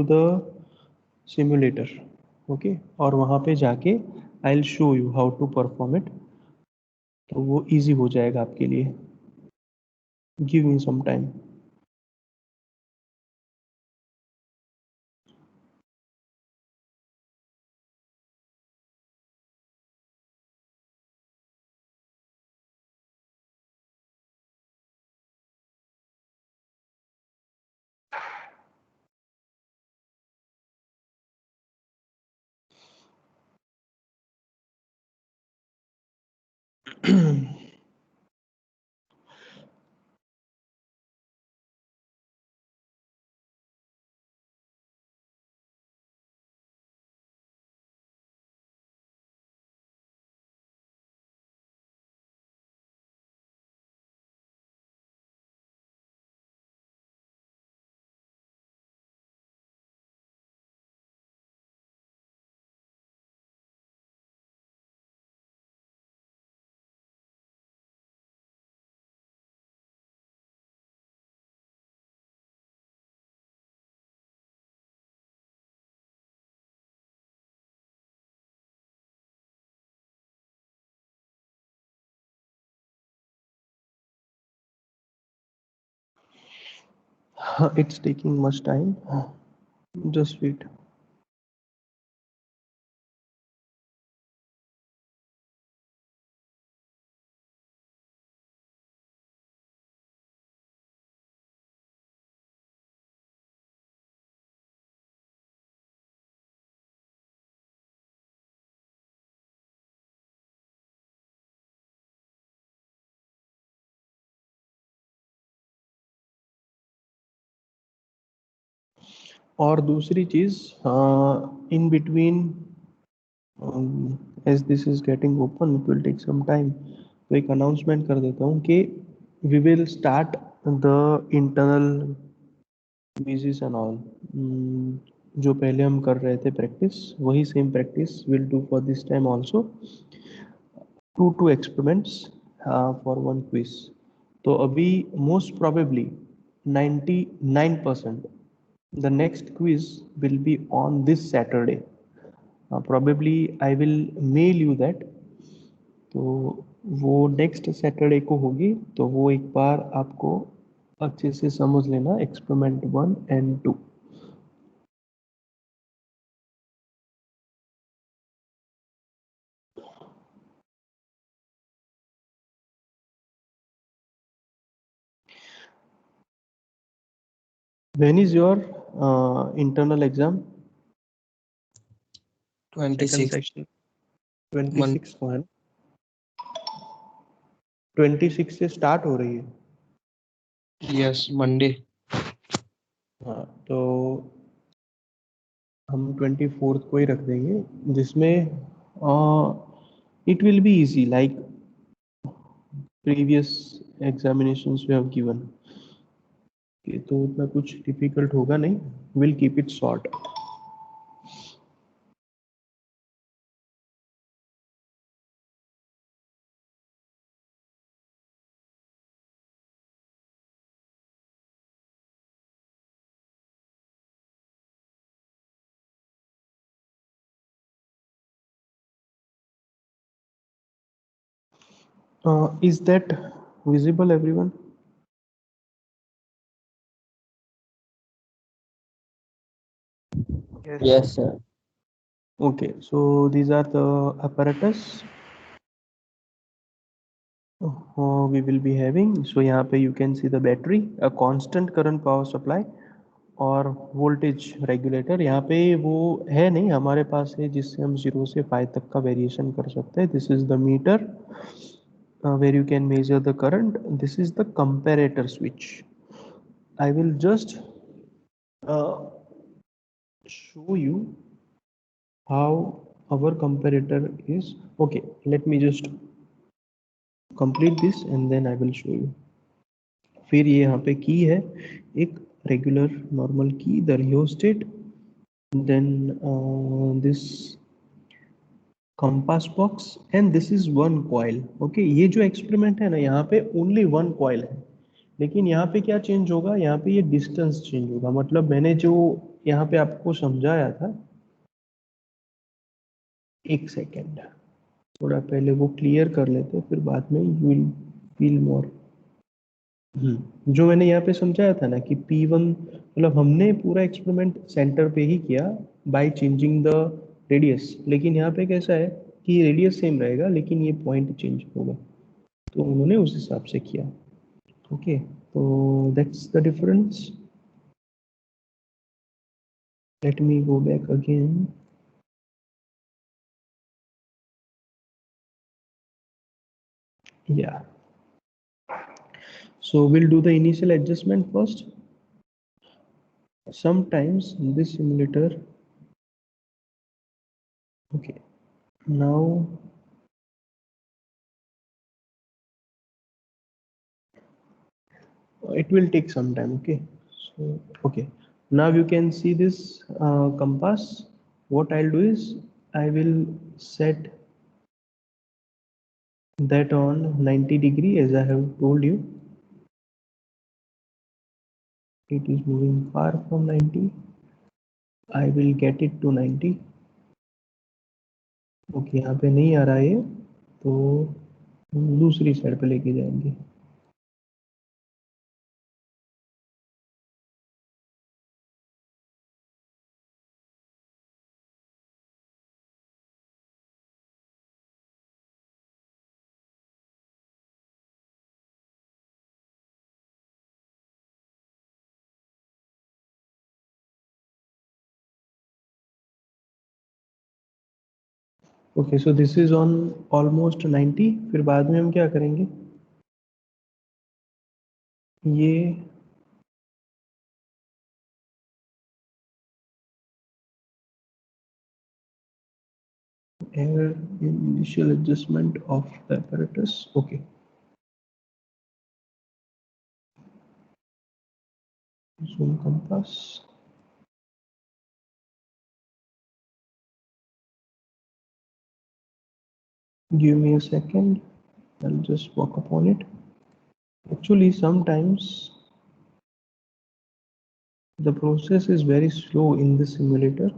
the simulator, okay, और वहाँ पे जाके I'll show you how to perform it, तो वो easy हो जाएगा आपके लिए। Give me some time. It's taking much time. Just wait. और दूसरी चीज, in between, as this is getting open, it will take some time. तो एक announcement कर देता हूँ कि we will start the internal quizzes and all. जो पहले हम कर रहे थे प्रैक्टिस, वही same practice we'll do for this time also. two experiments for one quiz. तो अभी most probably 99% the next quiz will be on this Saturday. Probably I will mail you that. तो वो नेक्स्ट सैटरडे को होगी, तो वो एक बार आपको अच्छे से समझ लेना, experiment 1 and 2. When is your internal exam? 26 section 26 को है, 26 से स्टार्ट हो रही है। yes Monday हाँ, तो हम 24th को ही रख देंगे, जिसमें it will be easy like previous examinations we have given. तो उतना कुछ डिफिकल्ट होगा नहीं, will keep it short. Is that visible everyone? yes sir Okay, so these are the apparatus we will be having. So यहाँ पे you can see the battery, a constant current power supply और voltage regulator. यहाँ पे वो है नहीं, हमारे पास है जिससे हम 0 से 5 तक का वेरिएशन कर सकते हैं. This is the meter where you can measure the current. This is the comparator switch. I will just show you how our comparator is. Okay, let me just complete this and then I will show you. फिर ये यहाँ पे की है एक regular normal की, the rheostat, then this compass box and this is one coil. Okay, ये जो एक्सपेरिमेंट है ना, यहाँ पे ओनली वन कॉइल है, लेकिन यहाँ पे क्या चेंज होगा, यहाँ पे ये डिस्टेंस चेंज होगा. मतलब मैंने जो यहाँ पे आपको समझाया था, एक सेकेंड, थोड़ा पहले वो क्लियर कर लेते, फिर बाद में यू विल फील मोर. जो मैंने यहाँ पे समझाया था ना कि P1, मतलब हमने पूरा एक्सपेरिमेंट सेंटर पे ही किया बाय चेंजिंग द रेडियस, लेकिन यहाँ पे कैसा है कि रेडियस सेम रहेगा लेकिन ये पॉइंट चेंज होगा, तो उन्होंने उस हिसाब से किया. ओके, तो that's the difference. Let me go back again. Yeah, so we'll do the initial adjustment first. Sometimes this simulator, okay, now it will take some time. Okay, so okay, now you can see this compass. What I'll do is I will set that on 90 degree, as I have told you. It is moving far from 90. I will get it to 90. Okay, यहाँ पे नहीं आ रहा है, तो हम दूसरी side पे लेके जाएंगे. Okay, so this is on almost 90। फिर बाद में हम क्या करेंगे, ये error in initial adjustment of the apparatus. Okay, zoom compass. Give me a second, I'll just work upon it. Actually, sometimes the process is very slow in the simulator.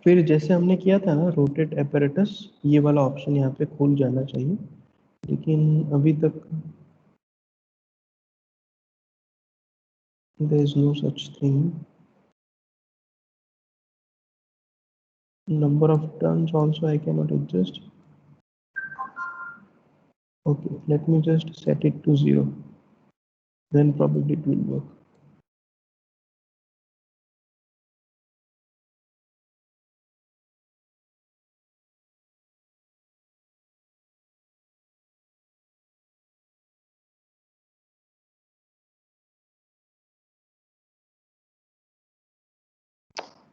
फिर जैसे हमने किया था ना रोटेट apparatus, ये वाला option यहाँ पे खुल जाना चाहिए, लेकिन अभी तक there is no such thing. Number of turns also I cannot adjust. Okay, let me just set it to 0, then probably it will work.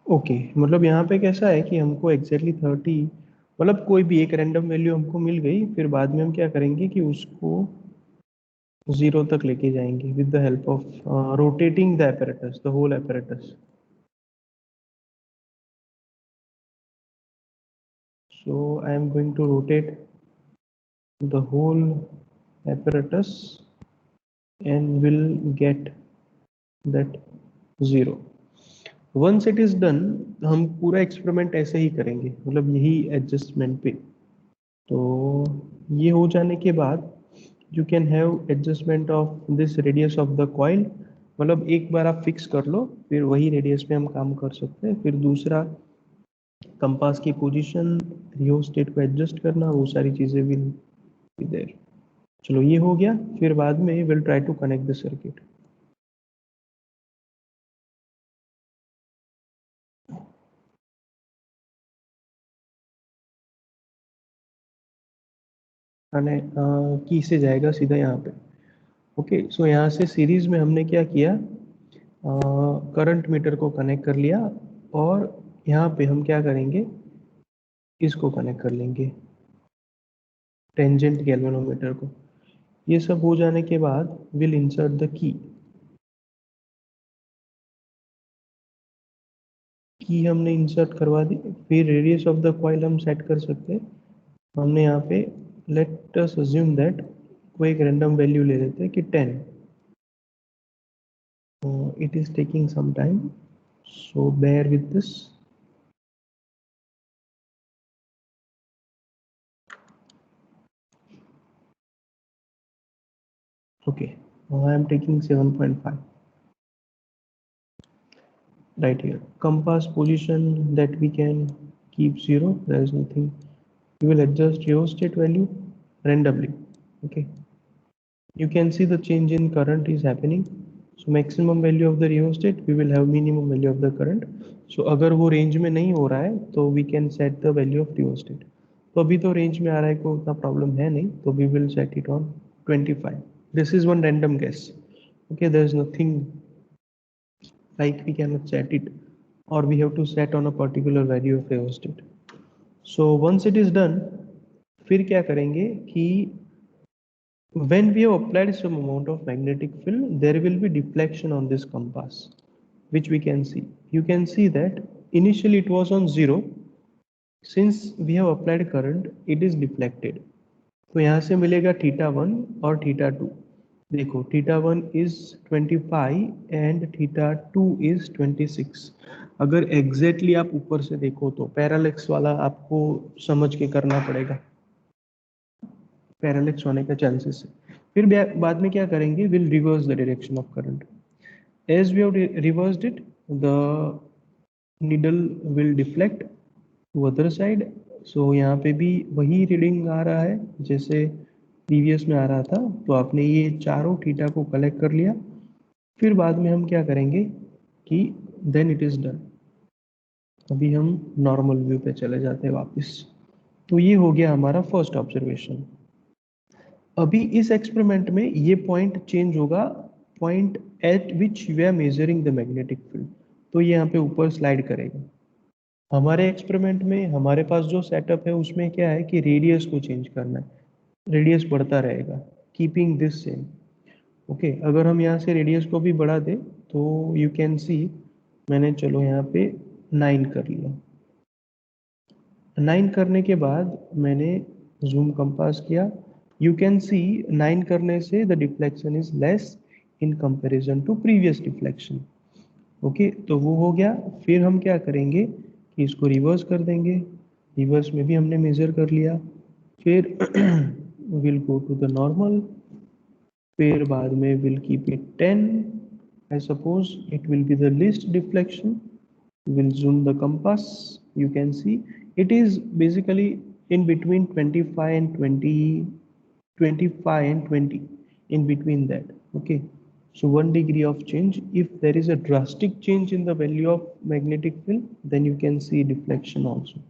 Okay, मतलब यहाँ पे कैसा है कि हमको एग्जैक्टली 30, मतलब कोई भी एक रैंडम वैल्यू हमको मिल गई, फिर बाद में हम क्या करेंगे कि उसको 0 तक लेके जाएंगे with the help of rotating the apparatus, the whole apparatus. So I am going to rotate the whole apparatus and will get that 0. Once it is done, हम पूरा एक्सपेरिमेंट ऐसे ही करेंगे, मतलब यही एडजस्टमेंट पे. तो ये हो जाने के बाद you can have adjustment of this radius of the coil, मतलब एक बार आप फिक्स कर लो, फिर वही रेडियस पे हम काम कर सकते हैं. फिर दूसरा कंपास की पोजीशन, रियोस्टेट को एडजस्ट करना, वो सारी चीज़ें विल बी देयर. चलो ये हो गया, फिर बाद में will try to connect the circuit. की से जाएगा सीधा यहाँ पे. ओके, सो यहाँ से सीरीज में हमने क्या किया, करंट मीटर को कनेक्ट कर लिया, और यहाँ पे हम क्या करेंगे, इसको कनेक्ट कर लेंगे, टेंजेंट गैल्वेनोमीटर को. ये सब हो जाने के बाद विल इंसर्ट द की हमने इंसर्ट करवा दी. फिर रेडियस ऑफ द कॉइल हम सेट कर सकते हैं. हमने यहाँ पे लेट अस अज्यूम दैट कोई एक रैंडम वैल्यू ले लेते हैं कि 10. It is taking some time, so bear with this. Okay, I am taking 7.5 right here. Compass position that we can keep 0, there is nothing. We will adjust rheostat value randomly. Okay, you can see the change in current is happening. So maximum value of the rheostat, we will have minimum value of the current. So अगर वो range में नहीं हो रहा है तो we can set the value of rheostat. तो अभी तो रेंज में आ रहा है, कोई उतना प्रॉब्लम है नहीं, तो we will set it on 25. This is one random guess. Okay, there is nothing like we cannot set it, or we have to set on a particular value of rheostat. So once it is done, फिर क्या करेंगे कि when we have applied some amount of magnetic field, there will be deflection on this compass, which we can see. You can see that initially it was on 0. Since we have applied current, it is deflected. तो यहाँ से मिलेगा θ1 और θ2. देखो θ1 is 25 and θ2 is 26. अगर exactly आप ऊपर से देखो तो पैरालेक्स वाला आपको समझ के करना पड़ेगा, पैरालेक्स होने का चांसेस है. फिर बाद में क्या करेंगे, will reverse the direction of current. As we have reversed it, the needle will deflect to other side. So यहाँ पे भी वही रीडिंग आ रहा है जैसे प्रीवियस में आ रहा था. तो आपने ये चारों थीटा को कलेक्ट कर लिया, फिर बाद में हम क्या करेंगे कि देन इट इज डन। अभी हम नॉर्मल व्यू पे चले जाते हैं वापस। तो ये हो गया हमारा फर्स्ट ऑब्जर्वेशन। अभी इस एक्सपेरिमेंट में ये पॉइंट चेंज होगा, point at which we are measuring the magnetic field, तो ये यहाँ पे ऊपर स्लाइड करेगा। हमारे एक्सपेरिमेंट में हमारे पास जो सेटअप है उसमें क्या है कि रेडियस को चेंज करना है, रेडियस बढ़ता रहेगा, कीपिंग दिस सेम। ओके, अगर हम यहाँ से रेडियस को भी बढ़ा दें तो यू कैन सी, मैंने चलो यहाँ पे 9 कर लिया। 9 करने के बाद मैंने जूम कंपास किया, यू कैन सी 9 करने से the deflection is less in comparison to previous deflection. Okay, तो वो हो गया। फिर हम क्या करेंगे कि इसको रिवर्स कर देंगे, रिवर्स में भी हमने मेजर कर लिया। फिर will go to the normal, फिर बाद में will keep it 10, I suppose it will be the least deflection. We'll zoom the compass. You can see it is basically in between 25 and 20, 25 and 20, in between that. Okay, so 1 degree of change. If there is a drastic change in the value of magnetic field, then you can see deflection also.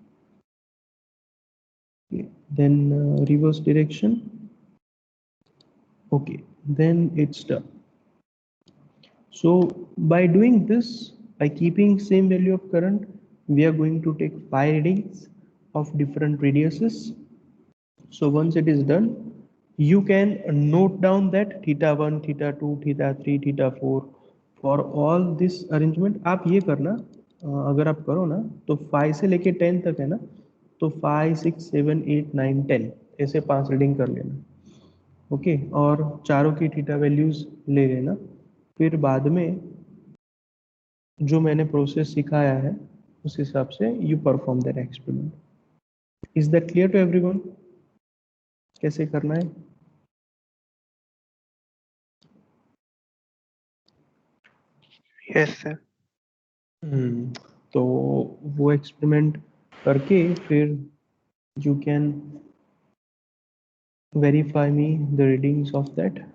Okay. Then reverse direction. Okay, then it's done. So by doing this, by keeping same value of current, we are going to take 5 readings of different radiuses. So once it is done, you can note down that theta 1, theta 2, theta 3, theta 4 for all this arrangement. आप ये करना, अगर आप करो ना तो 5 से लेके 10 तक है ना, तो 5, 6, 7, 8, 9, 10 ऐसे 5 रीडिंग कर लेना। ओके, और चारों की थीटा वैल्यूज ले लेना। फिर बाद में जो मैंने प्रोसेस सिखाया है उस हिसाब से you perform that experiment. Is that clear to everyone कैसे करना है? Yes, sir. तो वो एक्सपेरिमेंट करके फिर you can verify me the readings of that.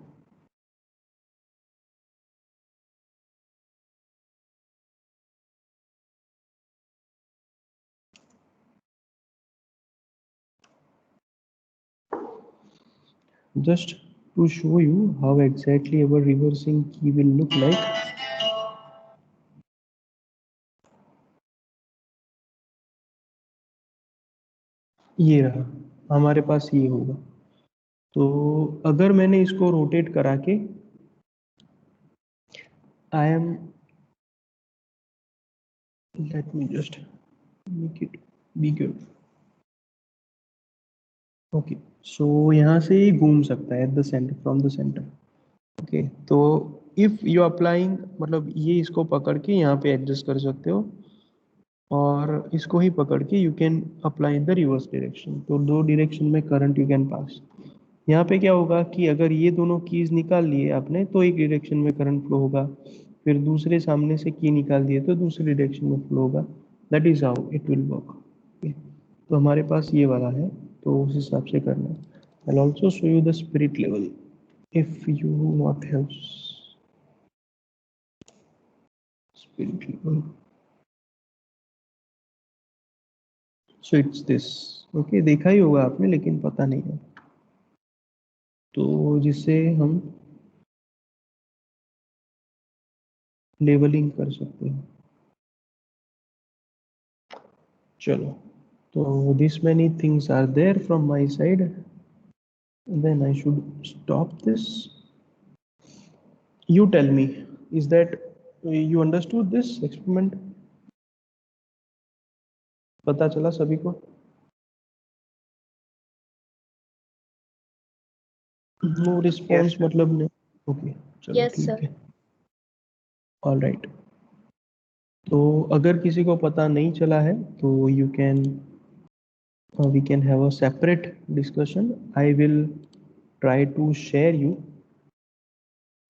Just to show you how exactly our reversing key will look like. ये रहा हमारे पास, ये होगा। तो अगर मैंने इसको रोटेट करा के, I am, let me just make it bigger. Okay, so यहाँ से ये घूम सकता है at the centre, from the centre. Okay, तो इफ यू अप्लाइंग, मतलब ये इसको पकड़ के यहाँ पे एडजस्ट कर सकते हो, और इसको ही पकड़ के you can apply the reverse direction. तो 2 डायरेक्शन में करंट यू कैन पास। यहाँ पे क्या होगा कि अगर ये दोनों कीज निकाल लिए आपने तो एक डायरेक्शन में करंट फ्लो होगा, फिर दूसरे सामने से की निकाल दिए तो दूसरी डायरेक्शन में फ्लो होगा। That is how it will work. तो हमारे पास ये वाला है, तो उस हिसाब से करना है। I will also show you the spirit level if you not have spirit level. So it's this. Okay, देखा ही होगा आपने लेकिन पता नहीं है, तो जिससे हम लेवलिंग कर सकते हैं। चलो, तो this many things are there from my side, then I should stop this. You tell me, is that you understood this experiment? पता चला सभी को? No response, sir. मतलब नहीं। ओके, चलो Yes, ठीक sir. है, ऑल राइट। तो अगर किसी को पता नहीं चला है तो you can, we can have a separate discussion. I will try to share you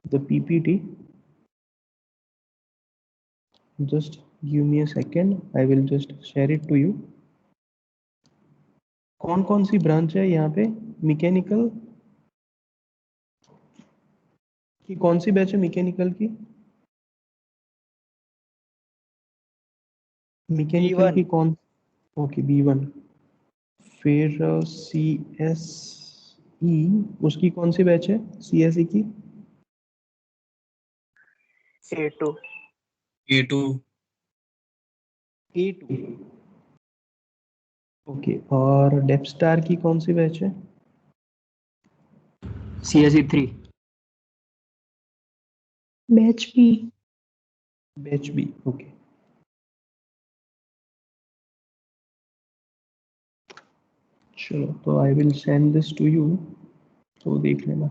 the PPT. Just give me a second, I will just share it to you. कौन कौन सी ब्रांच है यहाँ पे? मैकेनिकल, उसकी कौन सी बैच है mechanical की? Mechanical B1. की कौन? Okay B1। फिर सी एस ई, उसकी कौन सी बैच है सी एस ई की? A2. A2. A2। ओके, और डेपस्टार की कौन सी बैच है? CSE 3। Batch B. Batch B. Okay, चलो तो I will send this to you, तो देख लेना।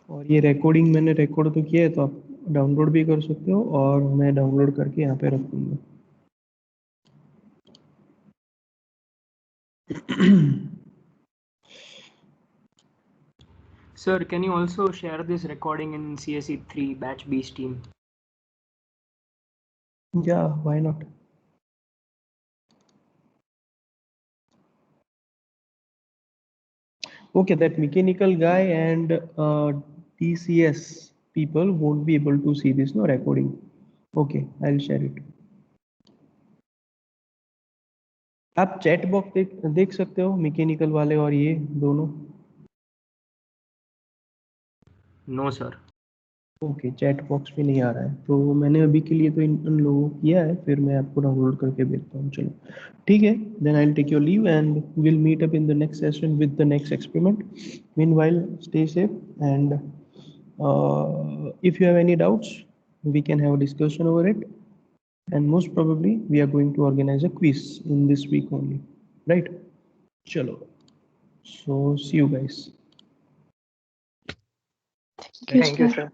और ये रिकॉर्डिंग मैंने रिकॉर्ड तो किया है, तो आप डाउनलोड भी कर सकते हो, और मैं डाउनलोड करके यहाँ पे रख दूंगा। Sir, can you also share this recording in CSE 3 batch B team? Yeah, why not? Okay, that mechanical guy and TCS people won't be able to see this, no recording. Okay, I'll share it. आप chat box देख सकते हो, mechanical वाले और ये दोनों। No, sir. Okay, chat box भी नहीं आ रहा है, तो मैंने अभी के लिए तो इन लोगों को किया है, फिर मैं आपको डाउनलोड करके भेजता हूँ। चलो ठीक है, then I will take your leave and will meet up in the next session with the next experiment. Meanwhile stay safe and if you have any doubts, we can have a discussion over it, and most probably we are going to organize a quiz in this week only, right? Chalo, so see you guys. Thank you, Thank you, sir. sir.